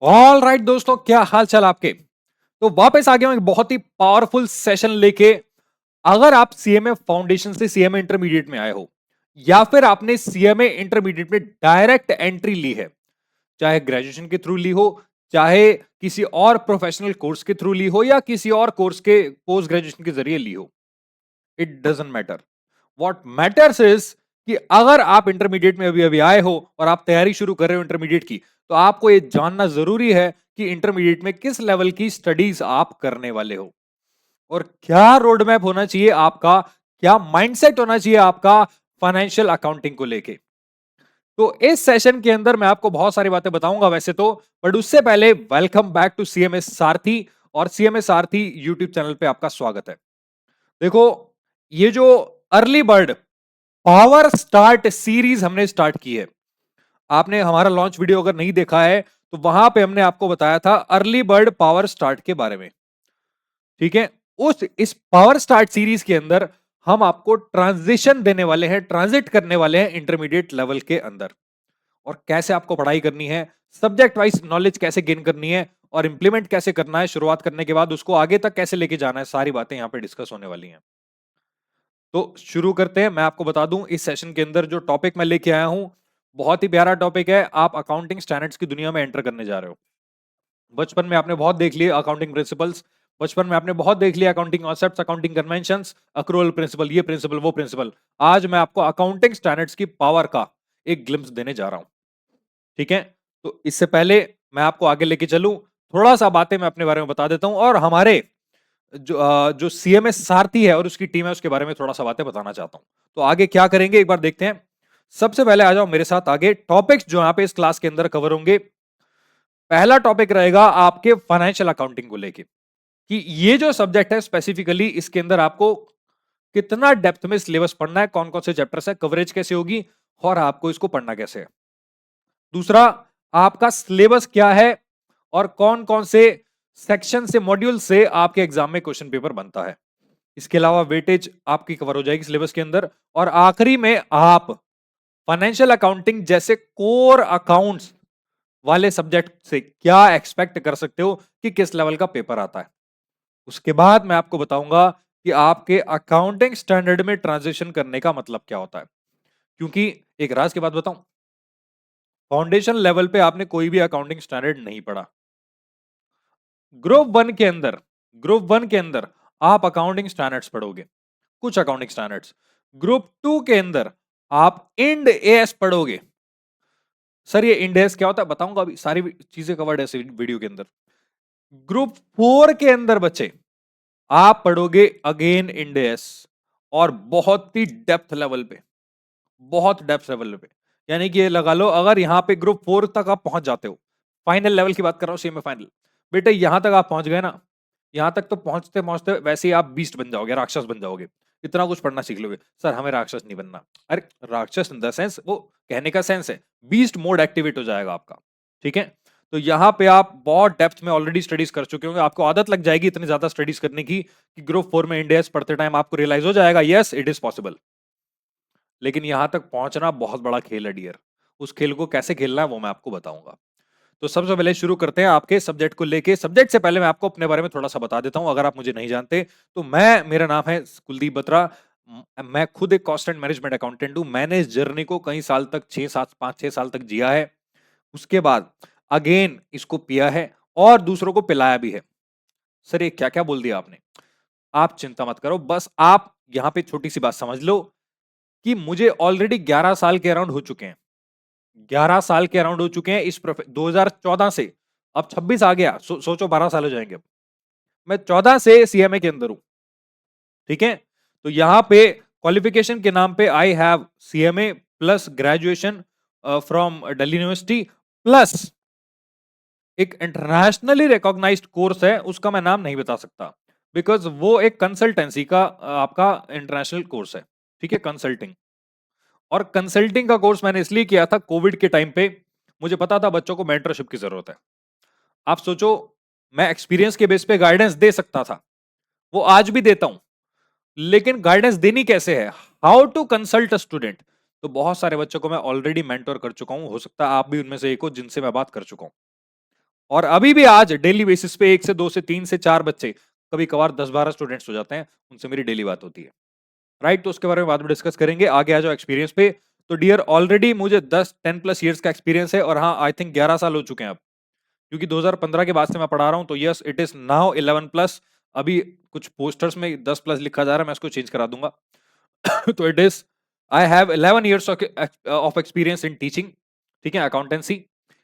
All right दोस्तों, क्या हाल चाल आपके। तो वापस आ गया हूं एक बहुत ही पावरफुल सेशन लेके। अगर आप सीएमए फाउंडेशन से सीएमए इंटरमीडिएट में आए हो या फिर आपने सीएमए इंटरमीडिएट में डायरेक्ट एंट्री ली है, चाहे ग्रेजुएशन के थ्रू ली हो, चाहे किसी और प्रोफेशनल कोर्स के थ्रू ली हो या किसी और कोर्स के पोस्ट ग्रेजुएशन के जरिए ली हो, it doesn't matter. What matters is कि अगर आप इंटरमीडिएट में अभी अभी आए हो और आप तैयारी शुरू कर रहे हो इंटरमीडिएट की, तो आपको यह जानना जरूरी है कि इंटरमीडिएट में किस लेवल की स्टडीज आप करने वाले हो और क्या रोड मैप होना चाहिए आपका, क्या माइंडसेट होना चाहिए आपका फाइनेंशियल अकाउंटिंग को लेके। तो इस सेशन के अंदर मैं आपको बहुत सारी बातें बताऊंगा वैसे तो, बट उससे पहले वेलकम बैक टू सीएमएस सारथी। और सीएमएस सारथी यूट्यूब चैनल पे आपका स्वागत है। देखो, ये जो early bird power start series हमने स्टार्ट की है, आपने हमारा लॉन्च वीडियो अगर नहीं देखा है तो वहां पे हमने आपको बताया था अर्ली बर्ड पावर स्टार्ट के बारे में। ठीक है, उस इस पावर स्टार्ट सीरीज के अंदर हम आपको ट्रांजिशन देने वाले हैं, ट्रांजिट करने वाले हैं इंटरमीडिएट लेवल के अंदर, और कैसे आपको पढ़ाई करनी है, सब्जेक्ट वाइज नॉलेज कैसे गेन करनी है और इंप्लीमेंट कैसे करना है, शुरुआत करने के बाद उसको आगे तक कैसे लेके जाना है, सारी बातें यहां पे डिस्कस होने वाली हैं। तो शुरू करते हैं। मैं आपको बता दूं, इस सेशन के अंदर जो टॉपिक मैं लेके आया हूं, बहुत ही प्यारा टॉपिक है। आप अकाउंटिंग स्टैंडर्ड्स की दुनिया में एंटर करने जा रहे हो। बचपन में आपने बहुत देख लिए अकाउंटिंग प्रिंसिपल्स, बचपन में आपने बहुत देख लिया accounting concepts, accounting conventions, accrual principle, ये प्रिंसिपल वो प्रिंसिपल। आज मैं आपको अकाउंटिंग स्टैंडर्ड्स की पावर का एक ग्लिम्स देने जा रहा हूं। ठीक है, तो इससे पहले मैं आपको आगे लेके चलूं, थोड़ा सा बातें मैं अपने बारे में बता देता हूं और हमारे जो सीएमएस सारथी है और उसकी टीम है उसके बारे में थोड़ा सा बातें बताना चाहता हूं। तो आगे क्या करेंगे एक बार देखते हैं। सबसे पहले आ जाओ मेरे साथ आगे, टॉपिक्स जो यहां पे इस क्लास के अंदर कवर होंगे। पहला टॉपिक रहेगा आपके फाइनेंशियल अकाउंटिंग को लेके, कि ये जो सब्जेक्ट है स्पेसिफिकली इसके अंदर आपको कितना डेप्थ में सिलेबस पढ़ना है, कौन कौन से चैप्टर्स है, कवरेज कैसे होगी और आपको इसको पढ़ना कैसे है। दूसरा, आपका सिलेबस क्या है और कौन कौन से सेक्शन से, मॉड्यूल से आपके एग्जाम में क्वेश्चन पेपर बनता है। इसके अलावा वेटेज आपकी कवर हो जाएगी सिलेबस के अंदर। और आखिरी में आप फाइनेंशियल अकाउंटिंग जैसे कोर अकाउंट्स वाले सब्जेक्ट से क्या एक्सपेक्ट कर सकते हो कि किस लेवल का पेपर आता है। उसके बाद मैं आपको बताऊंगा कि आपके अकाउंटिंग स्टैंडर्ड में ट्रांजिशन करने का मतलब क्या होता है। क्योंकि एक राज की बात बताऊं, फाउंडेशन लेवल पे आपने कोई भी अकाउंटिंग स्टैंडर्ड नहीं पढ़ा। ग्रुप वन के अंदर ग्रुप वन के अंदर आप अकाउंटिंग स्टैंडर्ड्स पढ़ोगे, कुछ अकाउंटिंग स्टैंडर्ड्स। ग्रुप टू के अंदर आप इंड एएस पढ़ोगे। सर ये इंड एएस क्या होता है बताऊंगा, अभी सारी चीजें कवर्ड है इस वीडियो के अंदर। ग्रुप फोर के अंदर बच्चे आप पढ़ोगे अगेन इंड एएस, और बहुत ही डेप्थ लेवल पे, बहुत डेप्थ लेवल पे। यानी कि ये लगा लो, अगर यहां पे ग्रुप फोर तक आप पहुंच जाते हो, फाइनल लेवल की बात कर रहा हूं, सेमी फाइनल, बेटे यहां तक आप पहुंच गए ना, यहां तक तो पहुंचते पहुंचते वैसे ही आप बीस्ट बन जाओगे, राक्षस बन जाओगे। इतना कुछ पढ़ना सीख लोगे। सर हमें राक्षस नहीं बनना। अरे राक्षस इन द सेंस, वो कहने का सेंस है, बीस्ट मोड एक्टिवेट हो जाएगा आपका। ठीक है, तो यहां पे आप बहुत डेप्थ में ऑलरेडी स्टडीज कर चुके होंगे, आपको आदत लग जाएगी इतनी ज्यादा स्टडीज करने की कि ग्रुप फोर में इंडियस पढ़ते टाइम आपको रियलाइज हो जाएगा यस इट इज पॉसिबल। लेकिन यहां तक पहुंचना बहुत बड़ा खेल है डियर। उस खेल को कैसे खेलना है वो मैं आपको बताऊंगा। तो सबसे पहले शुरू करते हैं आपके सब्जेक्ट को लेके। सब्जेक्ट से पहले मैं आपको अपने बारे में थोड़ा सा बता देता हूं, अगर आप मुझे नहीं जानते तो मेरा नाम है कुलदीप बत्रा। मैं खुद एक कॉस्ट एंड मैनेजमेंट अकाउंटेंट हूं। मैंने इस जर्नी को कई साल तक, 6 7 5 6 साल तक जिया है। उसके बाद अगेन इसको पिया है और दूसरों को पिलाया भी है। सर ये क्या क्या बोल दिया आपने, आप चिंता मत करो, बस आप यहां पे छोटी सी बात समझ लो कि मुझे ऑलरेडी 11 साल के अराउंड हो चुके हैं। 11 साल के अराउंड हो चुके हैं इस 2014 से, अब 26 आ गया, सोचो 12 साल हो जाएंगे अब। मैं 14 से सीएमए के अंदर हूं। ठीक है, तो यहां पे क्वालिफिकेशन के नाम पे I have CMA plus graduation from Delhi university, plus एक इंटरनेशनली रिकॉग्नाइज्ड कोर्स है, उसका मैं नाम नहीं बता सकता बिकॉज वो एक कंसल्टेंसी का आपका इंटरनेशनल कोर्स है। ठीक है, कंसल्टिंग। और कंसल्टिंग का कोर्स मैंने इसलिए किया था कोविड के टाइम पे, मुझे पता था बच्चों को मेंटरशिप की जरूरत है। आप सोचो, मैं एक्सपीरियंस के बेस पे गाइडेंस दे सकता था, वो आज भी देता हूं, लेकिन गाइडेंस देनी कैसे है, how to consult a student. तो बहुत सारे बच्चों को मैं ऑलरेडी मेंटर कर चुका हूं, हो सकता है आप भी उनमें से एक हो जिनसे मैं बात कर चुका हूं। और अभी भी आज डेली बेसिस पे 1 से 2 से 3 से 4 बच्चे, कभी कभार 10-12 स्टूडेंट्स हो जाते हैं, उनसे मेरी डेली बात होती है, राइट? तो उसके बारे में बाद में डिस्कस करेंगे। आगे आ जाओ एक्सपीरियंस पे। तो डियर, ऑलरेडी मुझे 10 प्लस ईयर्स का एक्सपीरियंस है, और हाँ, आई थिंक 11 साल हो चुके हैं अब, क्योंकि 2015 के बाद से मैं पढ़ा रहा हूं, तो yes, it is now 11 plus. अभी कुछ पोस्टर्स में 10 प्लस लिखा जा रहा है, मैं इसको चेंज करा दूंगा। तो it is, I have 11 years of experience in teaching, ठीक है, अकाउंटेंसी।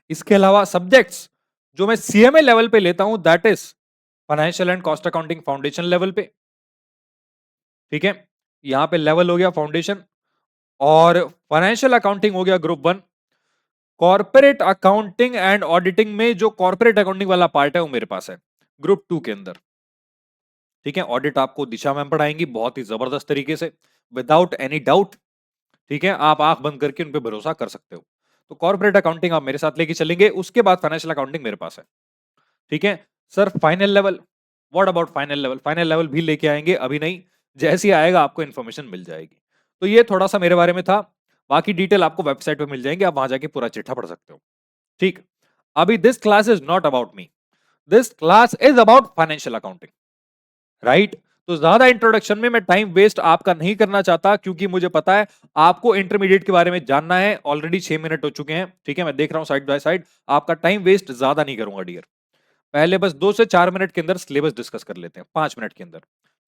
इसके अलावा सब्जेक्ट्स जो मैं सीएमए लेवल पे लेता हूं, that is financial and cost accounting foundation level पे, ठीक है। यहां पे लेवल हो गया फाउंडेशन, और फाइनेंशियल अकाउंटिंग हो गया group 1। Corporate accounting and auditing में जो कॉर्पोरेट अकाउंटिंग वाला पार्ट है वो मेरे पास है ग्रुप 2 के अंदर, ठीक है। ऑडिट आपको दिशा मैम पढ़ाएंगी बहुत ही जबरदस्त तरीके से, विदाउट एनी डाउट, ठीक है। आप आंख बंद करके उन पे भरोसा कर सकते हो। तो कॉर्पोरेट अकाउंटिंग आप मेरे साथ लेके चलेंगे, उसके बाद फाइनेंशियल अकाउंटिंग मेरे पास है, ठीक है। Sir final level, what about final level? Final level भी लेके आएंगे, अभी नहीं, जैसे ही आएगा आपको इन्फॉर्मेशन मिल जाएगी। तो ये थोड़ा सा मेरे बारे में था, बाकी डिटेल आपको वेबसाइट पे मिल जाएंगे, आप वहां जाके पूरा चिट्ठा पढ़ सकते हो, ठीक। अभी this class is not about me, this class is about financial accounting, right? तो ज्यादा इंट्रोडक्शन में मैं टाइम वेस्ट आपका नहीं करना चाहता, क्योंकि मुझे पता है आपको इंटरमीडिएट के बारे में जानना है। ऑलरेडी 6 मिनट हो चुके हैं, ठीक है, मैं देख रहा हूं साइड बाय साइड। आपका टाइम वेस्ट ज्यादा नहीं करूंगा डियर। पहले बस 2 से 4 मिनट के अंदर सिलेबस डिस्कस कर लेते हैं, 5 मिनट के अंदर,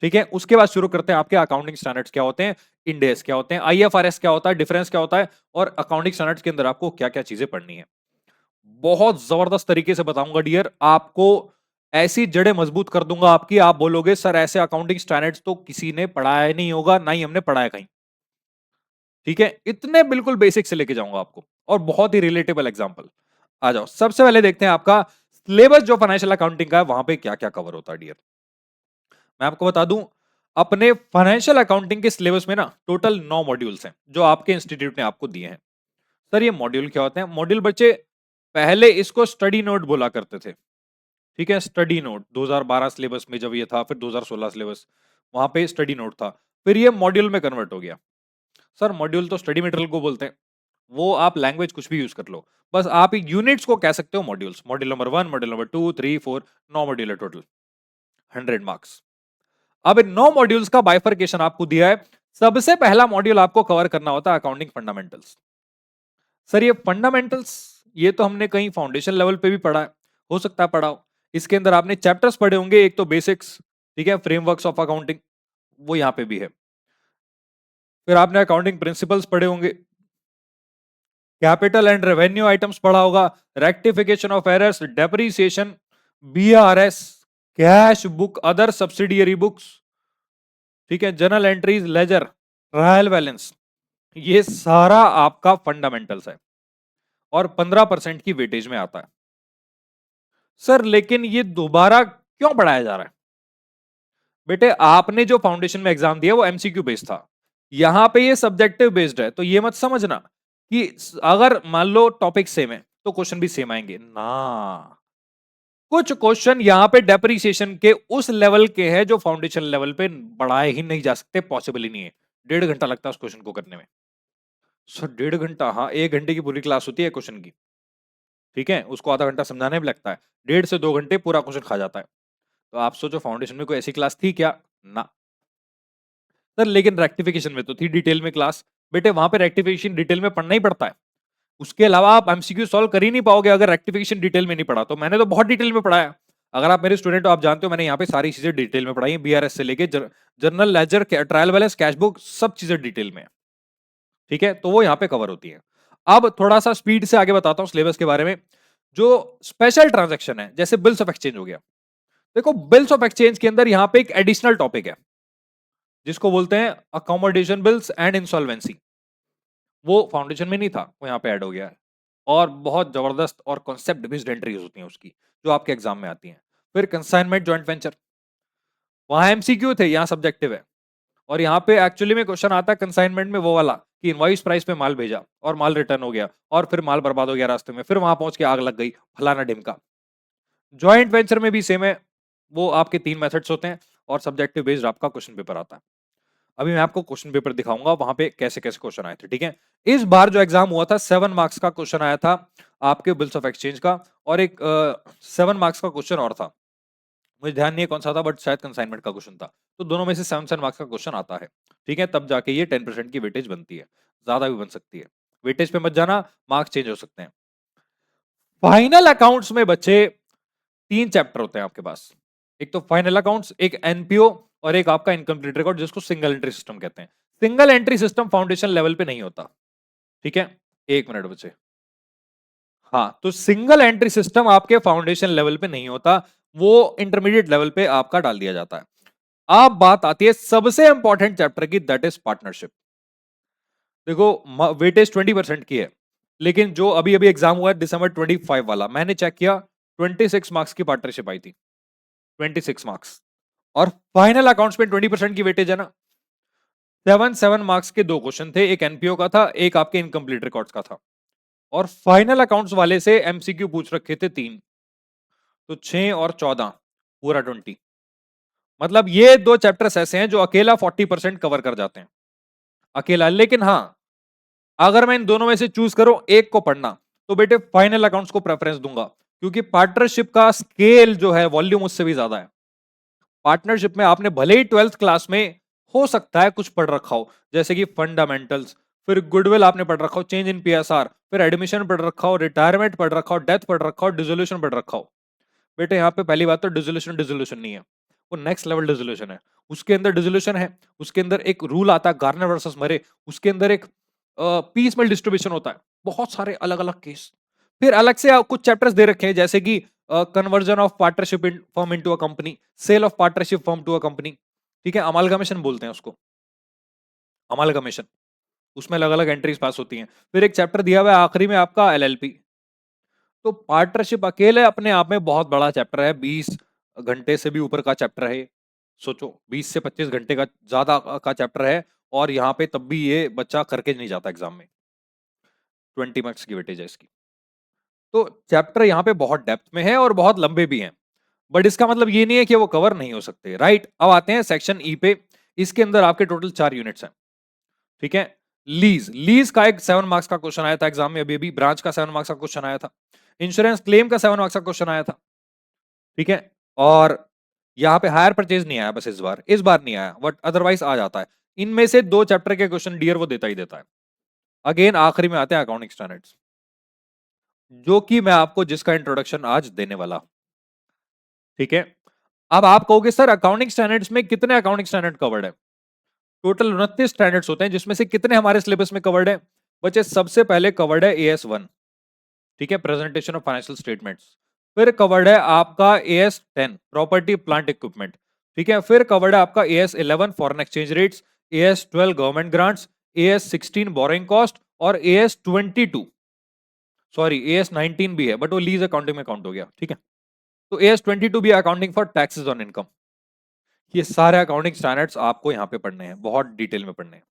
ठीक है। उसके बाद शुरू करते हैं आपके अकाउंटिंग स्टैंडर्ड्स क्या होते हैं, इंडेस क्या होते हैं, आईएफआरएस क्या होता है, डिफरेंस क्या होता है, और अकाउंटिंग स्टैंडर्ड्स के अंदर आपको क्या क्या चीजें पढ़नी है। बहुत जबरदस्त तरीके से बताऊंगा डियर, आपको ऐसी जड़ें मजबूत कर दूंगा आपकी, आप बोलोगे सर ऐसे अकाउंटिंग स्टैंडर्ड्स तो किसी ने पढ़ाया ही नहीं होगा, ना ही हमने पढ़ाया कहीं, ठीक है। इतने बिल्कुल बेसिक से लेके जाऊंगा आपको, और बहुत ही रिलेटेबल एग्जांपल। आ जाओ, सबसे पहले देखते हैं आपका सिलेबस जो फाइनेंशियल अकाउंटिंग का है, वहां पे क्या क्या कवर होता है डियर। मैं आपको बता दूं, अपने फाइनेंशियल अकाउंटिंग के सिलेबस में ना टोटल 9 मॉड्यूल्स हैं, जो आपके इंस्टीट्यूट ने आपको दिए हैं। सर ये मॉड्यूल क्या होते हैं? मॉड्यूल बच्चे पहले इसको स्टडी नोट बोला करते थे, ठीक है। स्टडी नोट 2012 सिलेबस में जब ये था, फिर 2016 सिलेबस, वहां पे स्टडी नोट था, फिर ये मॉड्यूल में कन्वर्ट हो गया। सर मॉड्यूल तो स्टडी मटेरियल को बोलते हैं, वो आप लैंग्वेज कुछ भी यूज कर लो, बस आप यूनिट्स को कह सकते हो modules. Module number 1, module number 2, 3, 4, 9 module है टोटल, 100 मार्क्स। अब इन 9 मॉड्यूल्स का बाइफरकेशन आपको दिया है। सबसे पहला मॉड्यूल आपको कवर करना होता है अकाउंटिंग फंडामेंटल्स। सर ये फंडामेंटल्स, ये तो हमने कहीं फाउंडेशन लेवल पे भी पढ़ा है, हो सकता है पढ़ा हो। इसके अंदर आपने चैप्टर्स पढ़े होंगे, एक तो बेसिक्स, ठीक है, फ्रेमवर्क्स ऑफ अकाउंटिंग, वो यहां पे भी है। फिर आपने अकाउंटिंग प्रिंसिपल्स पढ़े होंगे, कैपिटल एंड रेवेन्यू आइटम्स पढ़ा होगा, rectification of errors, depreciation, BRS, cash book, other subsidiary books, ठीक है, journal entries, ledger, trial balance, ये सारा आपका फंडामेंटल्स है, और 15% की वेटेज में आता है। सर लेकिन ये दोबारा क्यों पढ़ाया जा रहा है? बेटे आपने जो फाउंडेशन में एग्जाम दिया वो एमसीक्यू बेस्ड था, यहां पे ये सब्जेक्टिव बेस्ड है। तो ये मत समझना कि अगर मान लो टॉपिक सेम है तो क्वेश्चन भी सेम आएंगे ना। कुछ क्वेश्चन यहाँ पे डेप्रिसिएशन के उस लेवल के हैं जो फाउंडेशन लेवल पे बढ़ाए ही नहीं जा सकते, पॉसिबल ही नहीं है। 1.5 घंटा लगता है उस क्वेश्चन को करने में। सर 1.5 घंटा? हाँ, 1 घंटे की पूरी क्लास होती है क्वेश्चन की, ठीक है, उसको आधा घंटा समझाने में लगता है, 1.5 से 2 घंटे पूरा क्वेश्चन खा जाता है। तो आप सोचो फाउंडेशन में कोई ऐसी क्लास थी क्या? ना। सर लेकिन रेक्टिफिकेशन में तो थी डिटेल में क्लास। बेटे वहां पे रेक्टिफिकेशन डिटेल में पढ़ना ही पड़ता है, उसके अलावा आप एमसीक्यू सॉल्व कर ही नहीं पाओगे अगर रेक्टिफिकेशन डिटेल में नहीं पढ़ा। तो मैंने तो बहुत डिटेल में पढ़ा है, अगर आप मेरे स्टूडेंट हो आप जानते हो मैंने यहाँ पे सारी चीजें डिटेल में पढ़ाई है, बीआरएस से लेके journal, ledger, trial balance, cash book, सब चीजें डिटेल में है, ठीक है। तो वो यहाँ पे कवर होती है। अब थोड़ा सा स्पीड से आगे बताता हूँ सिलेबस के बारे में। जो स्पेशल ट्रांजेक्शन है, जैसे बिल्स ऑफ एक्सचेंज हो गया, देखो बिल्स ऑफ एक्सचेंज के अंदर यहाँ पे एक एडिशनल टॉपिक है जिसको बोलते हैं अकोमोडेशन बिल्स एंड इंसॉल्वेंसी। वो फाउंडेशन में नहीं था, वो यहाँ पे ऐड हो गया है, और बहुत जबरदस्त और कॉन्सेप्ट बेस्ड एंट्रीज होती हैं उसकी, जो आपके एग्जाम में आती हैं। फिर कंसाइनमेंट जॉइंट वेंचर, वहां एमसीक्यू थे, यहाँ सब्जेक्टिव है। और यहाँ पे एक्चुअली में क्वेश्चन आता है कंसाइनमेंट में वो वाला कि इनवॉइस प्राइस पे माल भेजा और माल रिटर्न हो गया, और फिर माल बर्बाद हो गया रास्ते में, फिर वहां पहुंच के आग लग गई, फलाना ढिमका। जॉइंट वेंचर में भी सेम है, वो आपके 3 मेथड्स होते हैं, और सब्जेक्टिव बेस्ड आपका क्वेश्चन पेपर आता है। अभी मैं आपको क्वेश्चन पेपर दिखाऊंगा वहां पे कैसे कैसे क्वेश्चन आए थे, ठीक है। इस बार जो एग्जाम हुआ था 7 मार्क्स का क्वेश्चन आया था आपके बिल्स ऑफ एक्सचेंज का, और एक 7 मार्क्स का क्वेश्चन और था, मुझे ध्यान नहीं है कौन सा था, बट शायद कंसाइनमेंट का क्वेश्चन था। तो दोनों में से 7 मार्क्स का क्वेश्चन आता है, ठीक है, तब जाके ये 10% की वेटेज बनती है, ज्यादा भी बन सकती है। वेटेज पे मत जाना, मार्क्स चेंज हो सकते हैं। फाइनल अकाउंट्स में बच्चे 3 चैप्टर होते हैं आपके पास, एक तो फाइनल अकाउंट्स, एक एनपीओ, और एक आपका इनकम्प्लीट रिकॉर्ड जिसको सिंगल एंट्री सिस्टम कहते हैं। Single entry system foundation level पे नहीं होता, ठीक है। 1 मिनट बचे। हाँ, तो सिंगल एंट्री सिस्टम आपके फाउंडेशन लेवल पे नहीं होता, वो इंटरमीडिएट लेवल पे आपका डाल दिया जाता है। अब बात आती है सबसे इंपॉर्टेंट चैप्टर की, दैट इज पार्टनरशिप। देखो वेटेज 20% की है, लेकिन जो अभी अभी एग्जाम हुआ है December 25 वाला, मैंने चेक किया 26 मार्क्स की पार्टनरशिप आई थी, 26 मार्क्स। और फाइनल अकाउंट्स में 20% की वेटेज है ना। 7 मार्क्स के 2 क्वेश्चन थे, एक एनपीओ का था, एक आपके इनकम्प्लीट रिकॉर्ड्स का था। और फाइनल अकाउंट्स वाले से एमसीक्यू पूछ रखे थे 3, तो 6 और 14, पूरा 20। मतलब ये 2 चैप्टर्स ऐसे हैं जो अकेला 40% कवर कर जाते हैं, अकेला। लेकिन हाँ, अगर मैं इन दोनों में से चूज करूं एक को पढ़ना, तो बेटे फाइनल अकाउंट्स को प्रेफरेंस दूंगा, क्योंकि पार्टनरशिप का स्केल जो है वॉल्यूम उससे भी ज्यादा है। पार्टनरशिप में आपने भले ही 12th क्लास में हो सकता है कुछ पढ़ रखा हो, जैसे कि फंडामेंटल्स, फिर गुडविल आपने पढ़ रखा हो, चेंज इन पीएसआर, फिर एडमिशन पढ़ रखा हो, रिटायरमेंट पढ़ रखा हो, डेथ पढ़ रखा हो, डिसोल्यूशन पढ़ रखा हो। बेटे यहाँ पे पहली बात तो डिसोल्यूशन डिसोल्यूशन नहीं है, वो नेक्स्ट लेवल डिसोल्यूशन है। उसके अंदर डिसोल्यूशन है, उसके अंदर एक रूल आता है गार्नर वर्सेस मरे, उसके अंदर एक पीसमेल डिस्ट्रीब्यूशन होता है, बहुत सारे अलग अलग केस। फिर अलग से कुछ चैप्टर्स दे रखे हैं, जैसे कि conversion of partnership firm into a company, sale of partnership firm to a company, ठीक है, अमालगमेशन बोलते हैं उसको, अमालगमेशन। उसमें अलग अलग एंट्रीज पास होती हैं। फिर एक चैप्टर दिया हुआ है आखिरी में आपका एलएलपी। तो पार्टनरशिप अकेले अपने आप में बहुत बड़ा चैप्टर है, 20 घंटे से भी ऊपर का चैप्टर है। सोचो 20 से 25 घंटे का ज्यादा का चैप्टर है, और यहाँ पे तब भी ये बच्चा करके नहीं जाता एग्जाम में। 20 मार्क्स की वेटेज है इसकी। तो चैप्टर यहाँ पे बहुत डेप्थ में है और बहुत लंबे भी हैं, बट इसका मतलब ये नहीं है कि वो कवर नहीं हो सकते, राइट। अब आते हैं सेक्शन ई पे। इसके अंदर आपके टोटल 4 यूनिट्स हैं, ठीक है। लीज, लीज का एक 7 मार्क्स का क्वेश्चन आया था एग्जाम में अभी अभी, ब्रांच का 7 मार्क्स का क्वेश्चन आया था, इंश्योरेंस क्लेम का 7 मार्क्स का क्वेश्चन आया था, ठीक है। और यहाँ पे हायर परचेज नहीं आया, बस इस बार नहीं आया, बट अदरवाइज आ जाता है। इनमें से 2 चैप्टर के क्वेश्चन डियर वो देता ही देता है। अगेन आखिरी में आते हैं अकाउंटिंग स्टैंडर्ड्स, जो कि मैं आपको जिसका इंट्रोडक्शन आज देने वाला हूं, ठीक है। अब आप कहोगे सर अकाउंटिंग स्टैंडर्ड्स में कितने अकाउंटिंग स्टैंडर्ड कवर्ड है? टोटल 29 स्टैंडर्ड्स होते हैं, जिसमें से कितने हमारे सिलेबस में कवर्ड है? बच्चे सबसे पहले कवर्ड है AS1, ठीक है, प्रेजेंटेशन ऑफ फाइनेंशियल स्टेटमेंट्स। फिर कवर्ड है आपका AS10, प्रॉपर्टी प्लांट इक्विपमेंट, ठीक है। फिर कवर्ड है आपका AS11, foreign exchange rates, AS12, government grants, AS16, borrowing cost, और AS22, सॉरी AS19 भी है, बट वो लीज अकाउंटिंग में काउंट हो गया, ठीक है। तो AS22 भी accounting for taxes on income. ये सारे अकाउंटिंग स्टैंडर्ड्स आपको यहाँ पे पढ़ने हैं, बहुत डिटेल में पढ़ने हैं,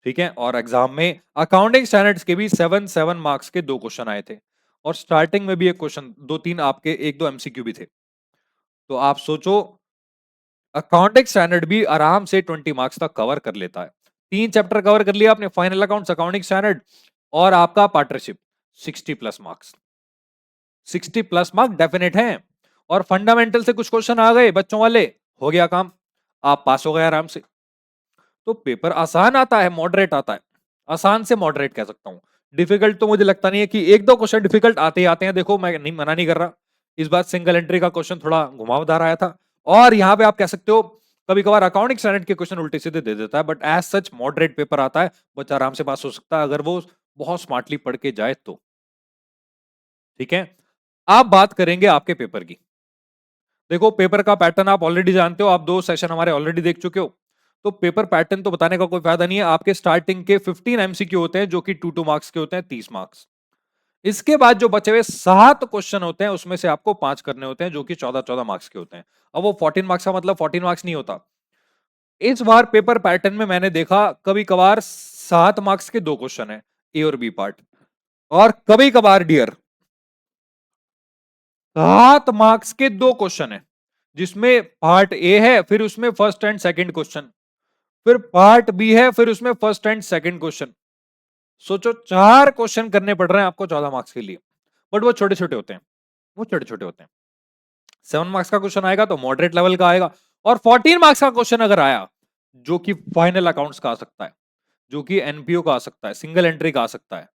ठीक है। और एग्जाम में अकाउंटिंग स्टैंडर्ड्स के भी 7 मार्क्स के 2 क्वेश्चन आए थे, और स्टार्टिंग में भी एक क्वेश्चन, 2-3 आपके 1-2 MCQ भी थे। तो आप सोचो अकाउंटिंग स्टैंडर्ड भी आराम से 20 मार्क्स तक कवर कर लेता है। 3 चैप्टर कवर कर लिया आपने, फाइनल अकाउंट्स, अकाउंटिंग स्टैंडर्ड, और आपका पार्टनरशिप, 60+ मार्क्स। 60+ मार्क्स डेफिनेट हैं। और फंडामेंटल से कुछ क्वेश्चन आ गए बच्चों वाले, हो गया काम, आप पास हो गए आराम से। तो पेपर आसान आता है, मॉडरेट आता है, आसान से मॉडरेट कह सकता हूं। डिफिकल्ट तो मुझे लगता नहीं है, कि 1-2 क्वेश्चन डिफिकल्ट आते ही आते हैं, देखो मैं नहीं मना नहीं कर रहा। इस बार सिंगल एंट्री का क्वेश्चन थोड़ा घुमावदार आया था, और यहां पे आप कह सकते हो कभी कभार अकाउंटिंग स्टैंडर्ड के क्वेश्चन उल्टे सीधे दे देता है, but as such moderate paper आता है, बच्चा आराम से पास हो सकता है अगर वो बहुत स्मार्टली पढ़ के जाए तो, ठीक है। आप बात करेंगे आपके पेपर की। देखो पेपर का पैटर्न आप ऑलरेडी जानते हो, आप 2 सेशन हमारे ऑलरेडी देख चुके हो। तो पेपर पैटर्न तो बताने का कोई फायदा नहीं है। आपके स्टार्टिंग के 15 MCQ होते हैं, जो कि 2-2 मार्क्स के होते हैं, 30 मार्क्स। इसके बाद जो बचे हुए 7 क्वेश्चन होते हैं, उसमें से आपको 5 करने होते हैं, जो कि 14-14 मार्क्स के होते हैं। अब वो 14 मार्क्स का मतलब 14 मार्क्स नहीं होता। इस बार पेपर पैटर्न में मैंने देखा कभी कभार 7 मार्क्स के 2 क्वेश्चन है, ए और बी पार्ट, और कभी कभार डियर 7 मार्क्स के 2 क्वेश्चन है, जिसमें पार्ट ए है, फिर उसमें फर्स्ट एंड सेकंड क्वेश्चन। फिर पार्ट बी है, फिर उसमें फर्स्ट एंड सेकंड क्वेश्चन। सोचो 4 क्वेश्चन करने पड़ रहे हैं आपको 14 मार्क्स के लिए, बट वो छोटे छोटे होते हैं, वो छोटे छोटे होते हैं। 7 मार्क्स का क्वेश्चन आएगा तो मॉडरेट लेवल का आएगा, और 14 मार्क्स का क्वेश्चन अगर आया जो कि फाइनल अकाउंट्स का आ सकता है, जो कि एनपीओ का आ सकता है, सिंगल एंट्री का आ सकता है,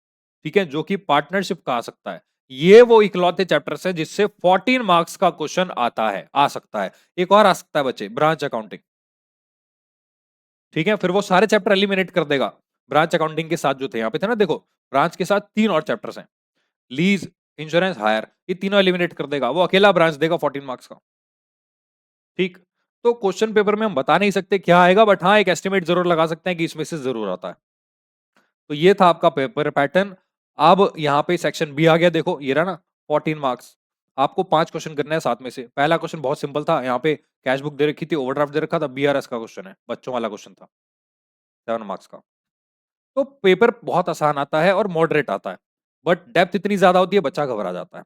ठीक है, जो कि पार्टनरशिप का आ सकता है, ये वो इकलौते चैप्टर्स है जिससे 14 मार्क्स का क्वेश्चन आता है, आ सकता है। एक और आ सकता है बच्चे, ब्रांच अकाउंटिंग, ठीक है, फिर वो सारे चैप्टर एलिमिनेट कर देगा। ब्रांच अकाउंटिंग के साथ जो थे, यहां पे थे ना, देखो ब्रांच के साथ 3 और चैप्टर्स हैं, लीज, इंश्योरेंस, हायर, ये तीनों एलिमिनेट कर देगा, वो अकेला ब्रांच देगा 14 मार्क्स का। ठीक, तो क्वेश्चन पेपर में हम बता नहीं सकते क्या आएगा, बट हाँ एक एस्टिमेट जरूर लगा सकते हैं कि इसमें से जरूर आता है। तो ये था आपका पेपर पैटर्न। अब यहाँ पे सेक्शन बी आ गया, देखो ये रहा ना, 14 मार्क्स, आपको 5 क्वेश्चन करने हैं 7 में से। पहला क्वेश्चन बहुत सिंपल था, यहाँ पे कैश बुक दे रखी थी, ओवरड्राफ्ट दे रखा था, बीआरएस का क्वेश्चन है, बच्चों वाला क्वेश्चन था, 7 मार्क्स का। तो पेपर बहुत आसान आता है और मॉडरेट आता है, बट डेप्थ इतनी ज्यादा होती है बच्चा घबरा जाता है।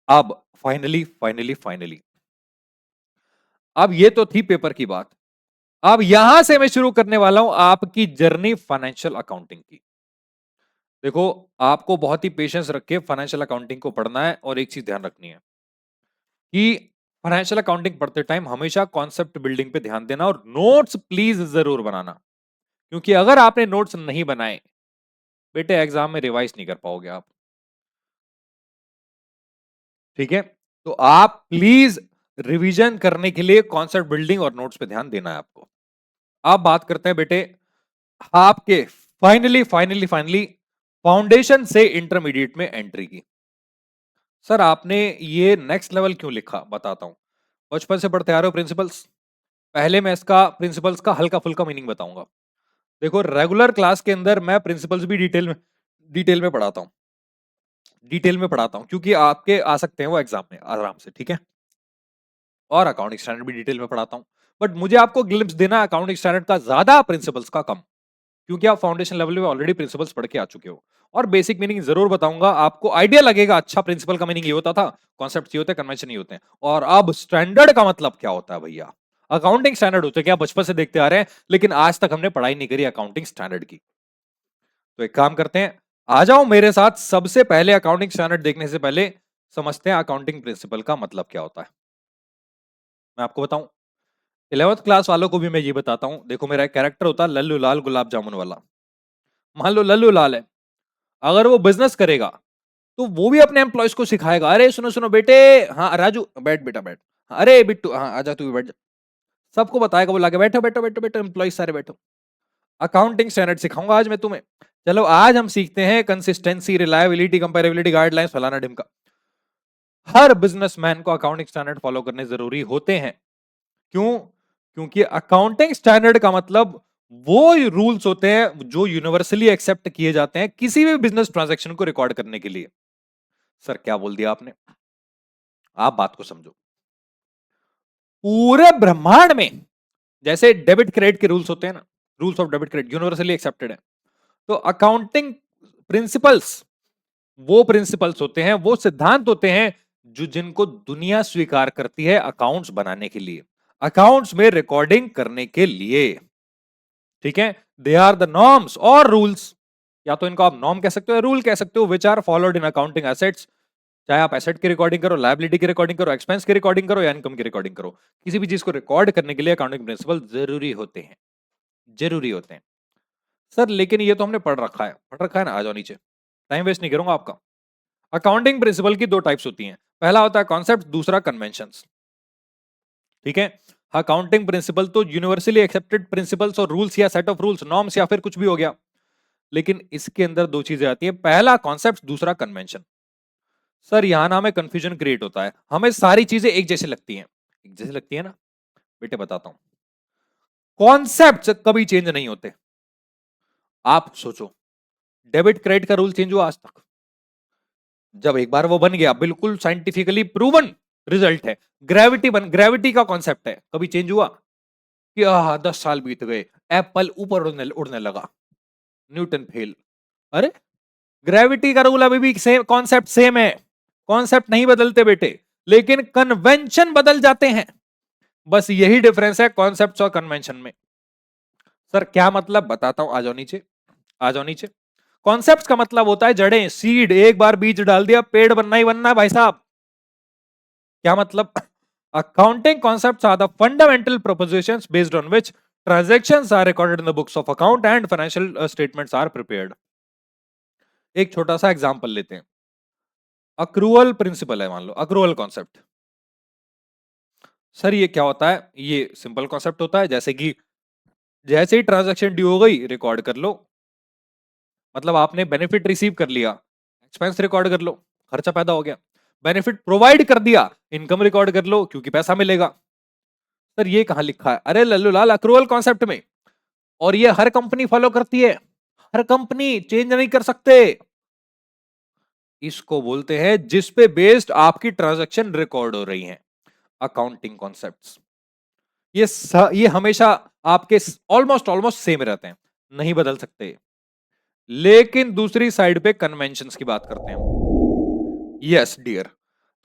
अब फाइनली फाइनली फाइनली, अब ये तो थी पेपर की बात। अब यहां से मैं शुरू करने वाला हूं आपकी जर्नी फाइनेंशियल अकाउंटिंग की। देखो, आपको बहुत ही पेशेंस रख के फाइनेंशियल अकाउंटिंग को पढ़ना है, और एक चीज ध्यान रखनी है कि फाइनेंशियल अकाउंटिंग पढ़ते टाइम हमेशा कॉन्सेप्ट बिल्डिंग पे ध्यान देना, और नोट्स प्लीज जरूर बनाना, क्योंकि अगर आपने नोट्स नहीं बनाए बेटे, एग्जाम में रिवाइज नहीं कर पाओगे आप। ठीक है, तो आप प्लीज रिवीजन करने के लिए कॉन्सेप्ट बिल्डिंग और नोट्स पे ध्यान देना है आपको। अब बात करते हैं बेटे आपके फाइनली फाइनली फाइनली फाउंडेशन से इंटरमीडिएट में एंट्री की। सर आपने ये नेक्स्ट लेवल क्यों लिखा, बताता हूं। बचपन से पढ़ते आ रहे हो प्रिंसिपल्स, पहले मैं इसका प्रिंसिपल्स का हल्का फुल्का मीनिंग बताऊंगा। देखो, रेगुलर क्लास के अंदर मैं प्रिंसिपल्स भी डिटेल में पढ़ाता हूं, डिटेल में पढ़ाता हूं, क्योंकि आपके आ सकते हैं वो एग्जाम में आराम से, ठीक है। और अकाउंटिंग स्टैंडर्ड भी डिटेल में पढ़ाता हूं, बट मुझे आपको ग्लिम्स देना अकाउंटिंग स्टैंडर्ड का ज्यादा, प्रिंसिपल्स का कम, क्योंकि आप फाउंडेशन लेवल में ऑलरेडी प्रिंसिपल्स पढ़ के आ चुके हो। और बेसिक मीनिंग जरूर बताऊंगा, आपको आइडिया लगेगा अच्छा प्रिंसिपल का मीनिंग ये होता था, कॉन्सेप्ट ये होते हैं, कन्वेंशन ये होते हैं। और अब स्टैंडर्ड का मतलब क्या होता है भैया, अकाउंटिंग स्टैंडर्ड होते हैं क्या, बचपन से देखते आ रहे हैं, लेकिन आज तक हमने पढ़ाई नहीं करी अकाउंटिंग स्टैंडर्ड की। तो एक काम करते हैं, आ जाओ मेरे साथ, सबसे पहले अकाउंटिंग स्टैंडर्ड देखने से पहले समझते हैं अकाउंटिंग प्रिंसिपल का मतलब क्या होता है। मैं आपको बताऊं, 11th क्लास वालों को भी मैं ये बताता हूं। देखो, मेरा एक कैरेक्टर होता है लल्लू लाल गुलाब जामुन वाला। मान लो लल्लू लाल है, अगर वो बिजनेस करेगा तो वो भी अपने एम्प्लॉयज को सिखाएगा, अरे सुनो सुनो बेटे, हाँ राजू बैठ बेटा बैठ, अरे बिट्टू हाँ आजा तू भी बैठ जा। सबको बताएगा, बोला के बैठो बैठो बैठो बैठो, एम्प्लॉयज सारे बैठो, अकाउंटिंग स्टैंडर्ड सिखाऊंगा आज मैं तुम्हें। चलो आज हम सीखते हैं कंसिस्टेंसी, रिलायबिलिटी, कंपेरेबिलिटी, गाइडलाइंस, फलाना ढिमका। हर बिजनेसमैन को अकाउंटिंग स्टैंडर्ड फॉलो करने जरूरी होते हैं। क्यों? क्योंकि अकाउंटिंग स्टैंडर्ड का मतलब वो रूल्स होते हैं जो यूनिवर्सली एक्सेप्ट किए जाते हैं किसी भी बिजनेस ट्रांजैक्शन को रिकॉर्ड करने के लिए। सर क्या बोल दिया आपने, आप बात को समझो। पूरे ब्रह्मांड में जैसे डेबिट क्रेडिट के रूल्स होते हैं ना, rules of debit credit universally accepted है, तो अकाउंटिंग प्रिंसिपल्स वो प्रिंसिपल्स होते हैं, वो सिद्धांत होते हैं जो जिनको दुनिया स्वीकार करती है अकाउंट्स बनाने के लिए, अकाउंट्स में रिकॉर्डिंग करने के लिए। ठीक है, दे आर द नॉर्म्स और रूल्स, या तो इनको आप नॉर्म कह सकते हो या रूल कह सकते हो, which are followed in accounting assets. चाहे आप एसेट की रिकॉर्डिंग करो, लायबिलिटी की रिकॉर्डिंग करो, एक्सपेंस की रिकॉर्डिंग करो या इनकम की रिकॉर्डिंग करो, किसी भी चीज को रिकॉर्ड करने के लिए अकाउंटिंग प्रिंसिपल जरूरी होते हैं, जरूरी होते हैं। सर लेकिन ये तो हमने पढ़ रखा है ना, आ जाओ नीचे, टाइम वेस्ट नहीं करूंगा आपका। अकाउंटिंग प्रिंसिपल की दो टाइप्स होती हैं, पहला होता है कॉन्सेप्ट, दूसरा कन्वेंशंस। ठीक है, अकाउंटिंग प्रिंसिपल तो यूनिवर्सली एक्सेप्टेड प्रिंसिपल्स और रूल्स या सेट ऑफ रूल्स, नॉर्म्स या फिर कुछ भी हो गया, लेकिन इसके अंदर दो चीजें आती हैं, पहला कॉन्सेप्ट, दूसरा कन्वेंशन। सर यहां ना हमें कंफ्यूजन क्रिएट होता है, हमें सारी चीजें एक जैसे लगती हैं, एक जैसे लगती है ना, बेटे बताता हूं, कॉन्सेप्ट कभी चेंज नहीं होते। आप सोचो, डेबिट क्रेडिट का रूल चेंज हुआ आज तक? जब एक बार वो बन गया, बिल्कुल साइंटिफिकली प्रूवन रिजल्ट है, ग्रेविटी का कॉन्सेप्ट है, कभी चेंज हुआ कि 10 साल बीत गए, एप्पल ऊपर उड़ने लगा, न्यूटन फेल? अरे, ग्रेविटी का रूल अभी भी सेम, कॉन्सेप्ट सेम है, कॉन्सेप्ट नहीं बदलते बेटे, लेकिन कन्वेंशन बदल जाते हैं। बस यही डिफरेंस है कॉन्सेप्ट्स और कन्वेंशन में। सर क्या मतलब, बताता हूं, आ जाओ नीचे, आ जाओ नीचे। कॉन्सेप्ट्स का मतलब होता है जड़ें, सीड, एक बार बीज डाल दिया पेड़ बनना ही बनना है भाई साहब। क्या मतलब? Accounting concepts are the fundamental propositions based on which transactions are recorded in the books of account and financial statements are prepared. एक छोटा सा एग्जांपल लेते हैं। अक्रूवल प्रिंसिपल है, मान लो अक्रूवल कॉन्सेप्ट। सर ये क्या होता है? ये सिंपल कॉन्सेप्ट होता है, जैसे कि जैसे ही ट्रांजैक्शन ड्यू हो गई रिकॉर्ड कर लो। मतलब आपने बेनिफिट रिसीव कर लिया, एक्सपेंस रिकॉर्ड कर लो, खर्चा पैदा हो गया। बेनिफिट प्रोवाइड कर दिया, इनकम रिकॉर्ड कर लो क्योंकि पैसा मिलेगा। सर ये कहां लिखा है? अरे लल्लू लाल, अक्रूवल कॉन्सेप्ट में। और ये हर कंपनी फॉलो करती है, हर कंपनी चेंज नहीं कर सकते। इसको बोलते हैं जिस पे बेस्ड आपकी ट्रांजैक्शन रिकॉर्ड हो रही है, अकाउंटिंग कॉन्सेप्ट्स। ये हमेशा आपके ऑलमोस्ट ऑलमोस्ट सेम रहते हैं, नहीं बदल सकते। लेकिन दूसरी साइड पे कन्वेंशंस की बात करते हैं। Yes dear.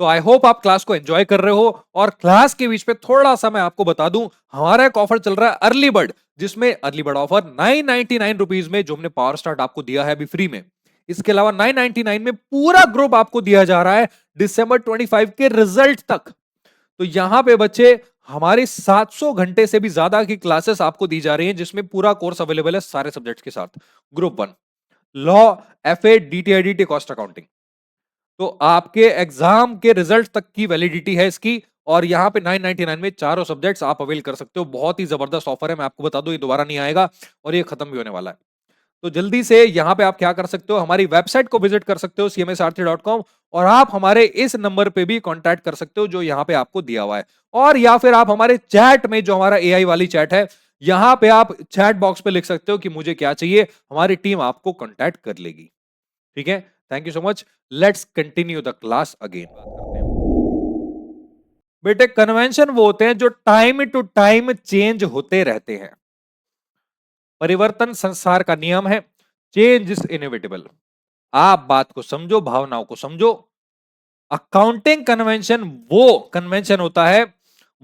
तो आई होप आप क्लास को एंजॉय कर रहे हो। और क्लास के बीच पे थोड़ा सा मैं आपको बता दूं, हमारा एक ऑफर चल रहा है अर्ली बर्ड, जिसमें अर्ली बर्ड ऑफर 999 रुपीज में, जो हमने पावर स्टार्ट आपको दिया है अभी फ्री में। इसके अलावा 999 में पूरा ग्रुप आपको दिया जा रहा है दिसंबर 25 के रिजल्ट तक। तो यहां पे बच्चे, हमारे 700 घंटे से भी ज्यादा की क्लासेस आपको दी जा रही हैं, जिसमें पूरा कोर्स अवेलेबल है सारे सब्जेक्ट्स के साथ। Group 1 law, FA, DT IDT, cost accounting. तो आपके एग्जाम के रिजल्ट तक की वैलिडिटी है इसकी। और यहां पे 999 में चारों सब्जेक्ट्स आप अवेल कर सकते हो। बहुत ही जबरदस्त ऑफर है, मैं आपको बता दूं ये दोबारा नहीं आएगा और ये खत्म भी होने वाला है। तो जल्दी से यहां पे आप क्या कर सकते हो, हमारी वेबसाइट को विजिट कर सकते हो cmsrthi.com, और आप हमारे इस नंबर पे भी कांटेक्ट कर सकते हो जो यहां पे आपको दिया हुआ है। और या फिर आप हमारे चैट में, जो हमारा एआई वाली चैट है, यहां पे आप चैट बॉक्स पे लिख सकते हो कि मुझे क्या चाहिए, हमारी टीम आपको कांटेक्ट कर लेगी। ठीक है, thank you so much. Let's continue the class again. बेटे कन्वेंशन वो होते हैं जो टाइम टू टाइम चेंज होते रहते हैं। परिवर्तन संसार का नियम है, चेंज इज इनएविटेबल। आप बात को समझो, भावनाओं को समझो। अकाउंटिंग कन्वेंशन वो कन्वेंशन होता है,